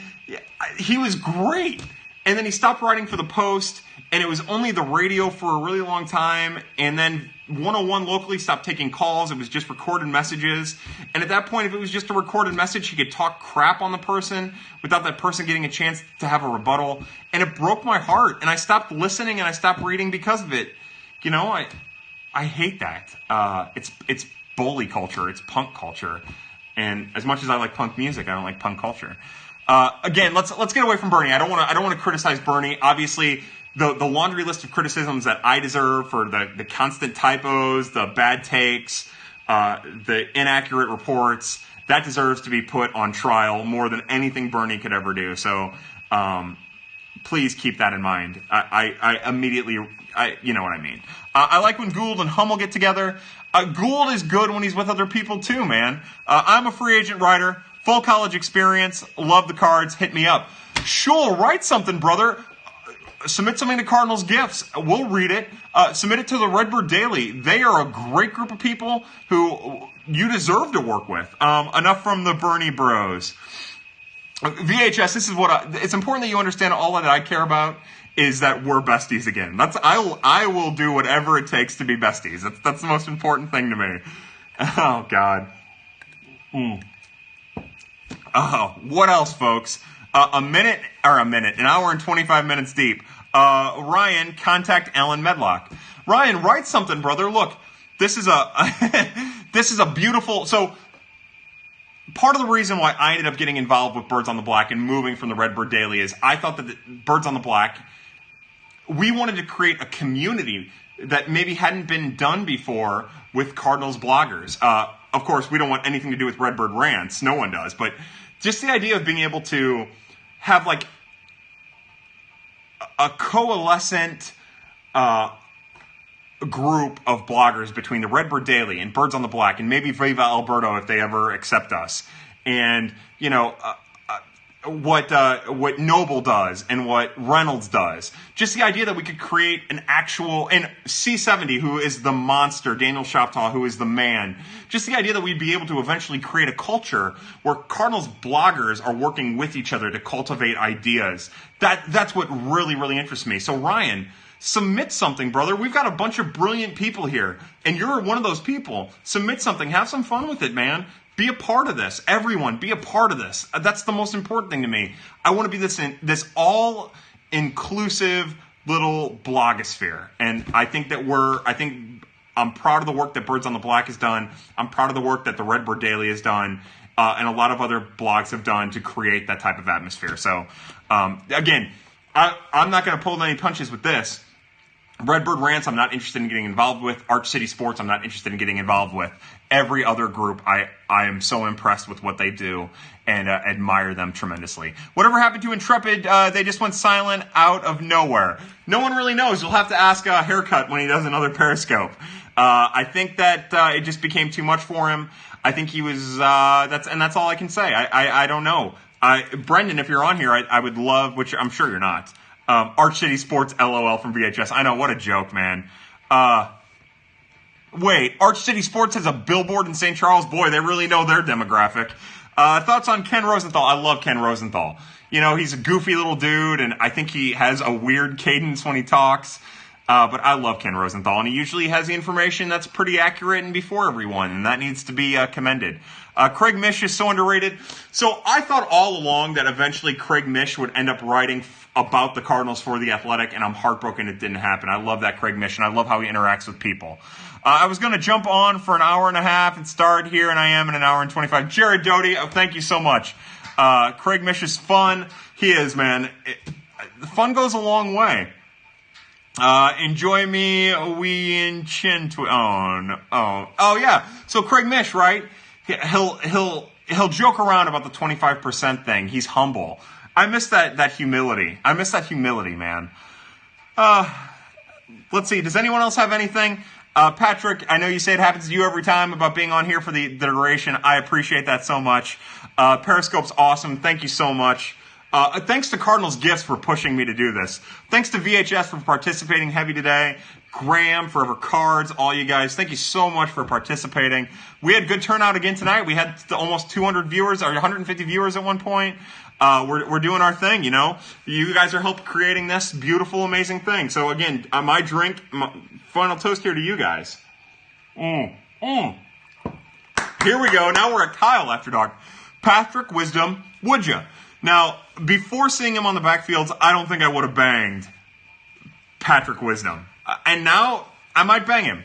He was great. And then he stopped writing for the Post, and it was only the radio for a really long time. And then 101 locally stopped taking calls. It was just recorded messages. And at that point, if it was just a recorded message, he could talk crap on the person without that person getting a chance to have a rebuttal. And it broke my heart. And I stopped listening and I stopped reading because of it. You know, I hate that. It's bully culture. It's punk culture. And as much as I like punk music, I don't like punk culture. Again, let's get away from Bernie. I don't want to criticize Bernie. Obviously, the laundry list of criticisms that I deserve for the constant typos, the bad takes, the inaccurate reports, that deserves to be put on trial more than anything Bernie could ever do. So please keep that in mind. I immediately, you know what I mean. I like when Gould and Hummel get together. Gould is good when he's with other people too, man. I'm a free agent writer. Full college experience, love the Cards, hit me up. Sure, write something, brother. Submit something to Cardinals Gifts. We'll read it. Submit it to the Redbird Daily. They are a great group of people who you deserve to work with. Enough from the Bernie bros. VHS, this is it's important that you understand all that I care about is that we're besties again. I will do whatever it takes to be besties. That's the most important thing to me. Oh, God. Oh, what else, folks? An hour and 25 minutes deep. Ryan, contact Alan Medlock. Ryan, write something, brother. Look, this is a beautiful. So, part of the reason why I ended up getting involved with Birds on the Black and moving from the Redbird Daily is I thought that Birds on the Black, we wanted to create a community that maybe hadn't been done before with Cardinals bloggers. Of course, we don't want anything to do with Redbird Rants. No one does. But just the idea of being able to have like a coalescent group of bloggers between the Redbird Daily and Birds on the Black and maybe Viva Alberto if they ever accept us. And, you know, what Noble does and what Reynolds does. Just the idea that we could create an actual, and C70, who is the monster, Daniel Shoptaw, who is the man. Just the idea that we'd be able to eventually create a culture where Cardinals bloggers are working with each other to cultivate ideas. That's what really, really interests me. So Ryan, submit something, brother. We've got a bunch of brilliant people here, and you're one of those people. Submit something. Have some fun with it, man. Be a part of this. Everyone, be a part of this. That's the most important thing to me. I want to be this all-inclusive little blogosphere. And I think I'm proud of the work that Birds on the Black has done. I'm proud of the work that the Redbird Daily has done. And a lot of other blogs have done to create that type of atmosphere. So, again, I'm not going to pull any punches with this. Redbird Rants, I'm not interested in getting involved with. Arch City Sports, I'm not interested in getting involved with. Every other group, I am so impressed with what they do and admire them tremendously. Whatever happened to Intrepid, they just went silent out of nowhere. No one really knows. You'll have to ask Haircut when he does another Periscope. I think that it just became too much for him. I think he was, that's all I can say. I don't know. Brendan, if you're on here, I would love, which I'm sure you're not, Arch City Sports LOL from VHS. I know, what a joke, man. Wait, Arch City Sports has a billboard in St. Charles? Boy, they really know their demographic. Thoughts on Ken Rosenthal? I love Ken Rosenthal. You know, he's a goofy little dude, and I think he has a weird cadence when he talks. But I love Ken Rosenthal, and he usually has the information that's pretty accurate and before everyone, and that needs to be commended. Craig Mish is so underrated. So I thought all along that eventually Craig Mish would end up writing about the Cardinals for The Athletic, and I'm heartbroken it didn't happen. I love that Craig Mish, and I love how he interacts with people. I was going to jump on for an hour and a half and start here, and I am in an hour and 25. Jared Doty, thank you so much. Craig Mish is fun. He is, man. Fun goes a long way. Enjoy me, we in chin oh yeah. So Craig Mish, right? He'll joke around about the 25% thing. He's humble. I miss that humility. I miss that humility, man. Let's see. Does anyone else have anything? Patrick, I know you say it happens to you every time about being on here for the duration. I appreciate that so much. Periscope's awesome. Thank you so much. Thanks to Cardinals Gifts for pushing me to do this. Thanks to VHS for participating heavy today. Graham, Forever Cards, all you guys. Thank you so much for participating. We had good turnout again tonight. We had almost 200 viewers, or 150 viewers at one point. We're doing our thing, you know. You guys are helping creating this beautiful, amazing thing. So again, my drink, final toast here to you guys. Here we go. Now we're at Kyle After Dark. Patrick Wisdom, would ya? Now, before seeing him on the backfields, I don't think I would have banged Patrick Wisdom. And now, I might bang him.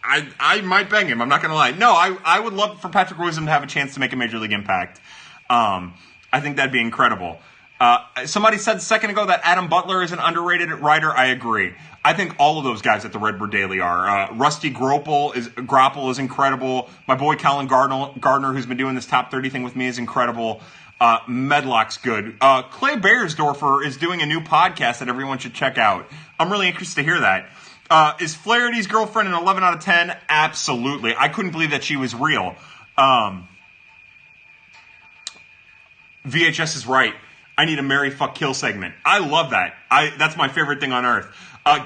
I might bang him, I'm not going to lie. No, I would love for Patrick Wisdom to have a chance to make a Major League impact. I think that'd be incredible. Somebody said a second ago that Adam Butler is an underrated writer. I agree. I think all of those guys at the Redbird Daily are. Rusty Groppel is incredible. My boy Colin Gardner, who's been doing this top 30 thing with me, is incredible. Medlock's good. Clay Beiersdorfer is doing a new podcast that everyone should check out. I'm really interested to hear that. Is Flaherty's girlfriend an 11 out of 10? Absolutely. I couldn't believe that she was real. VHS is right. I need a Marry, Fuck, Kill segment. I love that. That's my favorite thing on earth.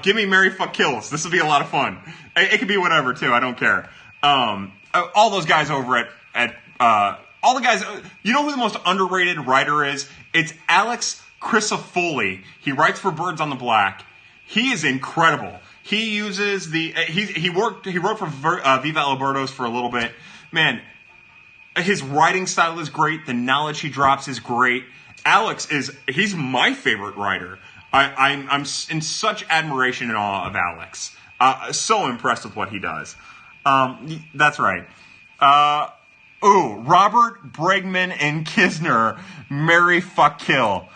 Give me Marry, Fuck, Kills. This will be a lot of fun. It could be whatever, too. I don't care. All those guys over at all the guys, you know who the most underrated writer is? It's Alex Crisafulli. He writes for Birds on the Black. He is incredible. He uses he wrote for Viva Alberto's for a little bit. Man, his writing style is great. The knowledge he drops is great. He's my favorite writer. I'm in such admiration and awe of Alex. So impressed with what he does. That's right. Robert Bregman and Kisner, Marry, Fuck, Kill.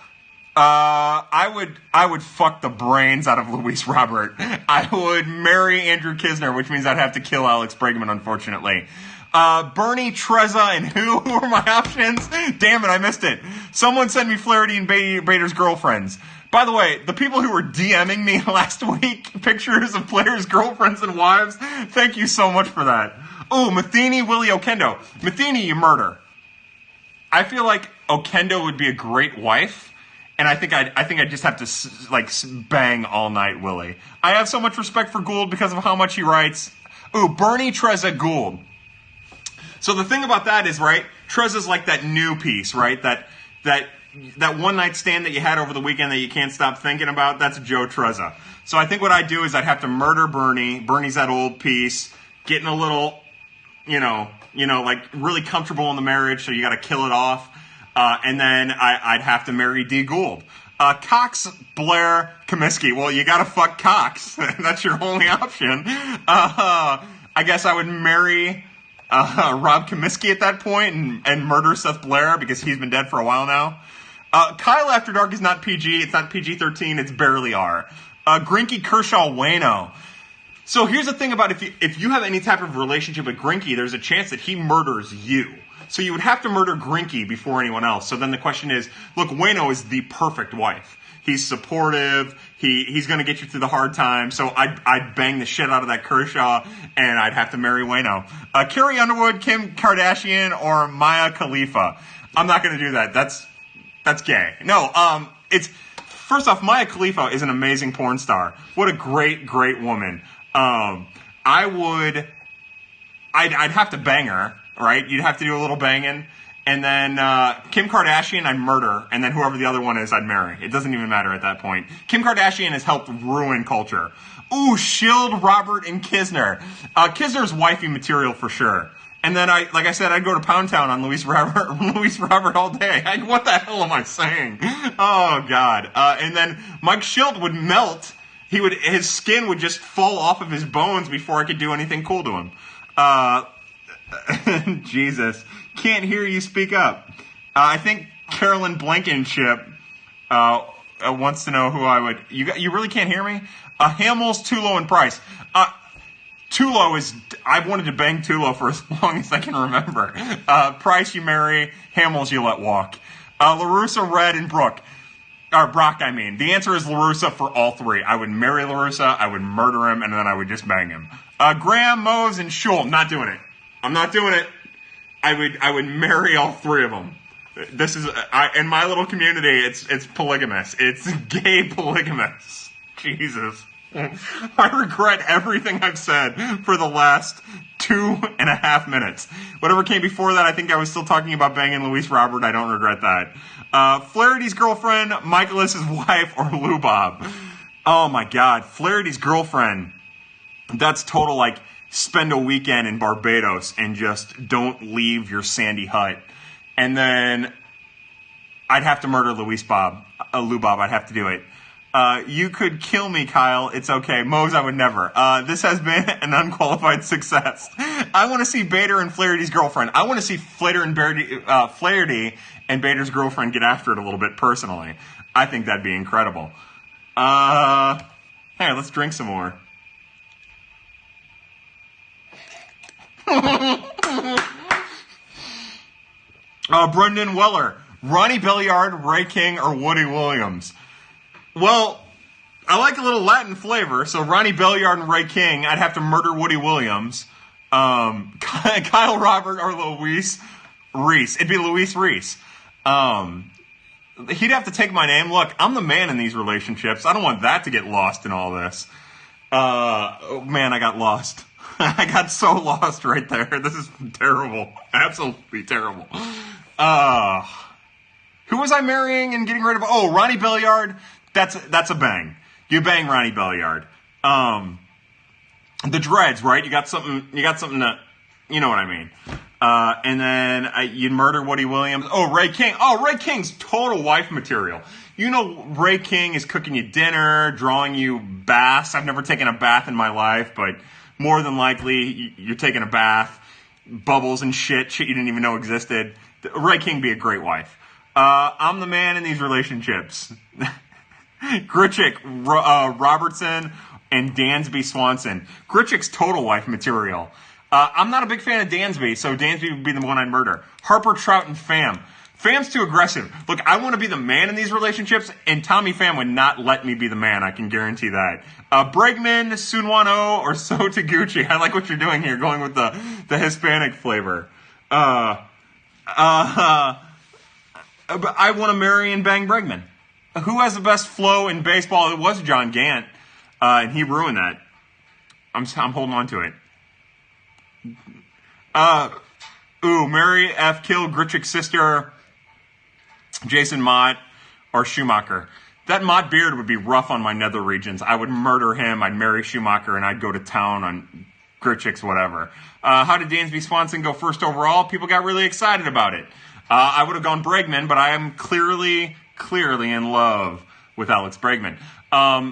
I would fuck the brains out of Luis Robert. I would marry Andrew Kisner, which means I'd have to kill Alex Bregman, unfortunately. Bernie, Trezza, and who are my options? Damn it, I missed it. Someone send me Flaherty and Bader's girlfriends. By the way, the people who were DMing me last week pictures of players' girlfriends and wives, thank you so much for that. Matheny, Willie Okendo. Matheny, you murder. I feel like Okendo would be a great wife, and I think I'd just have to bang all night Willie. I have so much respect for Gould because of how much he writes. Bernie, Trezza, Gould. So the thing about that is, right, Trezza's like that new piece, right? That one night stand that you had over the weekend that you can't stop thinking about, that's Joe Trezza. So I think what I'd do is I'd have to murder Bernie. Bernie's that old piece, getting a little, like really comfortable in the marriage, so you got to kill it off. And then I'd have to marry D. Gould. Cox, Blair, Comiskey. Well, you got to fuck Cox. That's your only option. I guess I would marry Rob Comiskey at that point and murder Seth Blair because he's been dead for a while now. Kyle After Dark is not PG. It's not PG-13. It's barely R. Grinky, Kershaw, Wayno. So here's the thing about if you have any type of relationship with Grinky, there's a chance that he murders you. So you would have to murder Grinky before anyone else. So then the question is, look, Wayno is the perfect wife. He's supportive. He's going to get you through the hard times. So I'd bang the shit out of that Kershaw, and I'd have to marry Wayno. Carrie Underwood, Kim Kardashian, or Maya Khalifa. I'm not going to do that. That's gay. No, it's first off, Maya Khalifa is an amazing porn star. What a great, great woman. I'd have to bang her, right? You'd have to do a little banging. And then Kim Kardashian, I'd murder. And then whoever the other one is, I'd marry. It doesn't even matter at that point. Kim Kardashian has helped ruin culture. Shield, Robert, and Kisner. Kisner's wifey material for sure. And then, like I said, I'd go to Pound Town on Luis Robert all day. What the hell am I saying? Oh, God. And then Mike Schilt would melt. His skin would just fall off of his bones before I could do anything cool to him. Jesus. Can't hear you speak up. I think Carolyn Blankenship wants to know who I would... You really can't hear me? Hamels, Tulo, and Price. Tulo is... I've wanted to bang Tulo for as long as I can remember. Price, you marry. Hamels, you let walk. LaRussa, Red, and Brock, I mean. The answer is LaRussa for all three. I would marry LaRussa, I would murder him, and then I would just bang him. Graham, Mose, and Schul. Not doing it. I'm not doing it. I would marry all three of them. This is in my little community. It's polygamous. It's gay polygamous. Jesus. I regret everything I've said for the last 2.5 minutes. Whatever came before that, I think I was still talking about banging Luis Robert. I don't regret that. Flaherty's girlfriend, Michaelis's wife, or Lou Bob. Oh my God, Flaherty's girlfriend. That's total like spend a weekend in Barbados and just don't leave your sandy hut. And then I'd have to murder Lou Bob. I'd have to do it. You could kill me, Kyle. It's okay. Mose, I would never. This has been an unqualified success. I want to see Bader and Flaherty's girlfriend. I want to see Flaherty and Bader's girlfriend get after it a little bit personally. I think that'd be incredible. Hey, let's drink some more. Brendan Weller, Ronnie Belliard, Ray King, or Woody Williams? Well, I like a little Latin flavor, so Ronnie Belliard and Ray King, I'd have to murder Woody Williams. Kyle Robert or Luis Reese. It'd be Luis Reese. He'd have to take my name. Look, I'm the man in these relationships. I don't want that to get lost in all this. Oh, man, I got lost. I got so lost right there. This is terrible. Absolutely terrible. Who was I marrying and getting rid of? Oh, Ronnie Belliard. That's a bang. You bang Ronnie Belliard. The dreads, right? You got something that, you know what I mean. And then you'd murder Woody Williams. Oh, Ray King. Oh, Ray King's total wife material. You know, Ray King is cooking you dinner, drawing you baths. I've never taken a bath in my life, but more than likely you're taking a bath. Bubbles and shit you didn't even know existed. Ray King be a great wife. I'm the man in these relationships. Gritchick, Robertson, and Dansby Swanson. Gritchick's total wife material. I'm not a big fan of Dansby, so Dansby would be the one I'd murder. Harper, Trout, and Pham. Fam's too aggressive. Look, I want to be the man in these relationships, and Tommy Pham would not let me be the man. I can guarantee that. Bregman, Sunwano, or So Taguchi. I like what you're doing here, going with the Hispanic flavor. But I want to marry and bang Bregman. Who has the best flow in baseball? It was John Gant, and he ruined that. I'm holding on to it. Mary F. Kill, Gritchick's sister, Jason Mott, or Schumacher. That Mott beard would be rough on my nether regions. I would murder him, I'd marry Schumacher, and I'd go to town on Gritchick's whatever. How did Dansby Swanson go first overall? People got really excited about it. I would have gone Bregman, but I am clearly in love with Alex Bregman.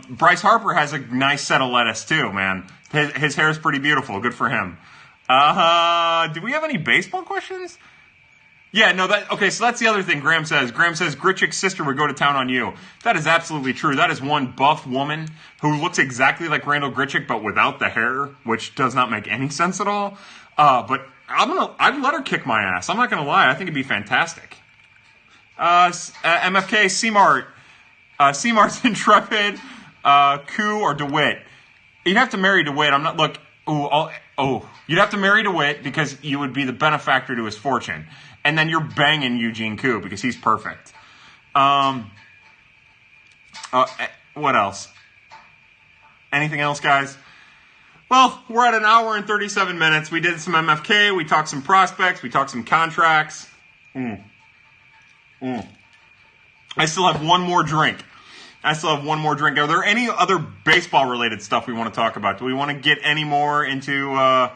Bryce Harper has a nice set of lettuce too, man. His hair is pretty beautiful. Good for him. Do we have any baseball questions? Yeah, no, okay, so that's the other thing Graham says. Graham says Gritchick's sister would go to town on you. That is absolutely true. That is one buff woman who looks exactly like Randall Gritchick, but without the hair, which does not make any sense at all. But I'd let her kick my ass. I'm not gonna lie. I think it'd be fantastic. MFK, C-Mart. C-Mart's Intrepid, Koo, or DeWitt. You'd have to marry DeWitt. You'd have to marry DeWitt because you would be the benefactor to his fortune. And then you're banging Eugene Koo because he's perfect. What else? Anything else, guys? Well, we're at an hour and 37 minutes. We did some MFK. We talked some prospects. We talked some contracts. I still have one more drink. Are there any other baseball-related stuff we want to talk about? Do we want to get any more into...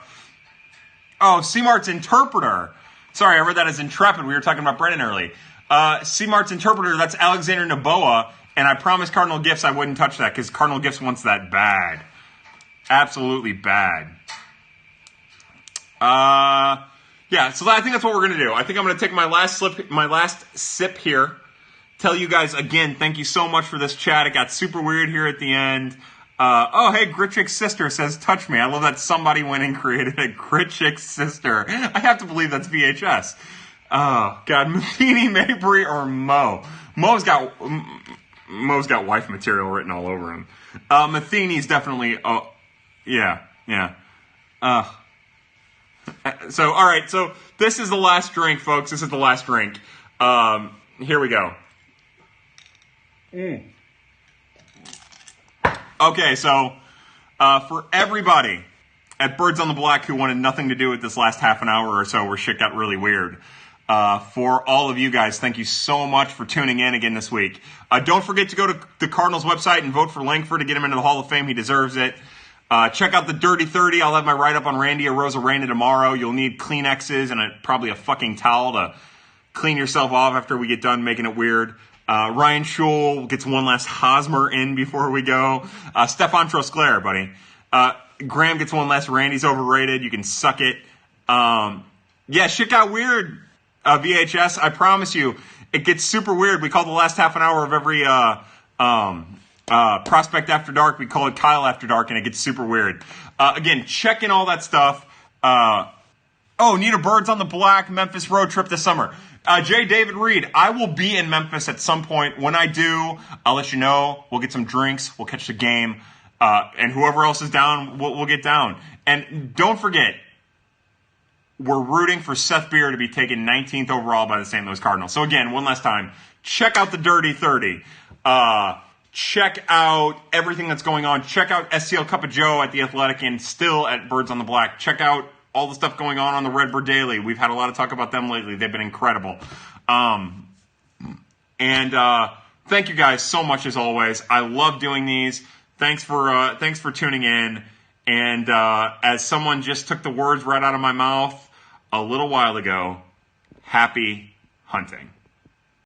C-Mart's Interpreter. Sorry, I read that as Intrepid. We were talking about Brennan early. C-Mart's Interpreter, that's Alexander Noboa, and I promised Cardinal Gifts I wouldn't touch that because Cardinal Gifts wants that bad. Absolutely bad. So I think that's what we're going to do. I think I'm going to take my last sip here. Tell you guys again, thank you so much for this chat. It got super weird here at the end. Hey, Gritchick's sister says, touch me. I love that somebody went and created a Gritchick's sister. I have to believe that's VHS. Oh, God. Matheny, Mabry, or Mo? Mo's got wife material written all over him. Matheny's definitely, yeah. So, all right. So this is the last drink, folks. This is the last drink. Here we go. Okay, so for everybody at Birds on the Black who wanted nothing to do with this last half an hour or so where shit got really weird, for all of you guys, thank you so much for tuning in again this week. Don't forget to go to the Cardinals website and vote for Langford to get him into the Hall of Fame. He deserves it. Check out the Dirty 30. I'll have my write-up on Randy Arozarena tomorrow. You'll need Kleenexes and probably a fucking towel to clean yourself off after we get done making it weird. Ryan Schul gets one last Hosmer in before we go. Stefan Trosclair, buddy. Graham gets one last Randy's overrated. You can suck it. Yeah, shit got weird, VHS. I promise you, it gets super weird. We call the last half an hour of every Prospect After Dark. We call it Kyle After Dark, and it gets super weird. Again, check in all that stuff. Need a Birds on the Black Memphis road trip this summer. J. David Reed, I will be in Memphis at some point. When I do, I'll let you know. We'll get some drinks. We'll catch the game. And whoever else is down, we'll get down. And don't forget, we're rooting for Seth Beer to be taken 19th overall by the St. Louis Cardinals. So again, one last time, check out the Dirty 30. Check out everything that's going on. Check out STL Cup of Joe at The Athletic and still at Birds on the Black. Check out all the stuff going on the Redbird Daily. We've had a lot of talk about them lately. They've been incredible. Thank you guys so much as always. I love doing these. Thanks for tuning in. And as someone just took the words right out of my mouth a little while ago, happy hunting.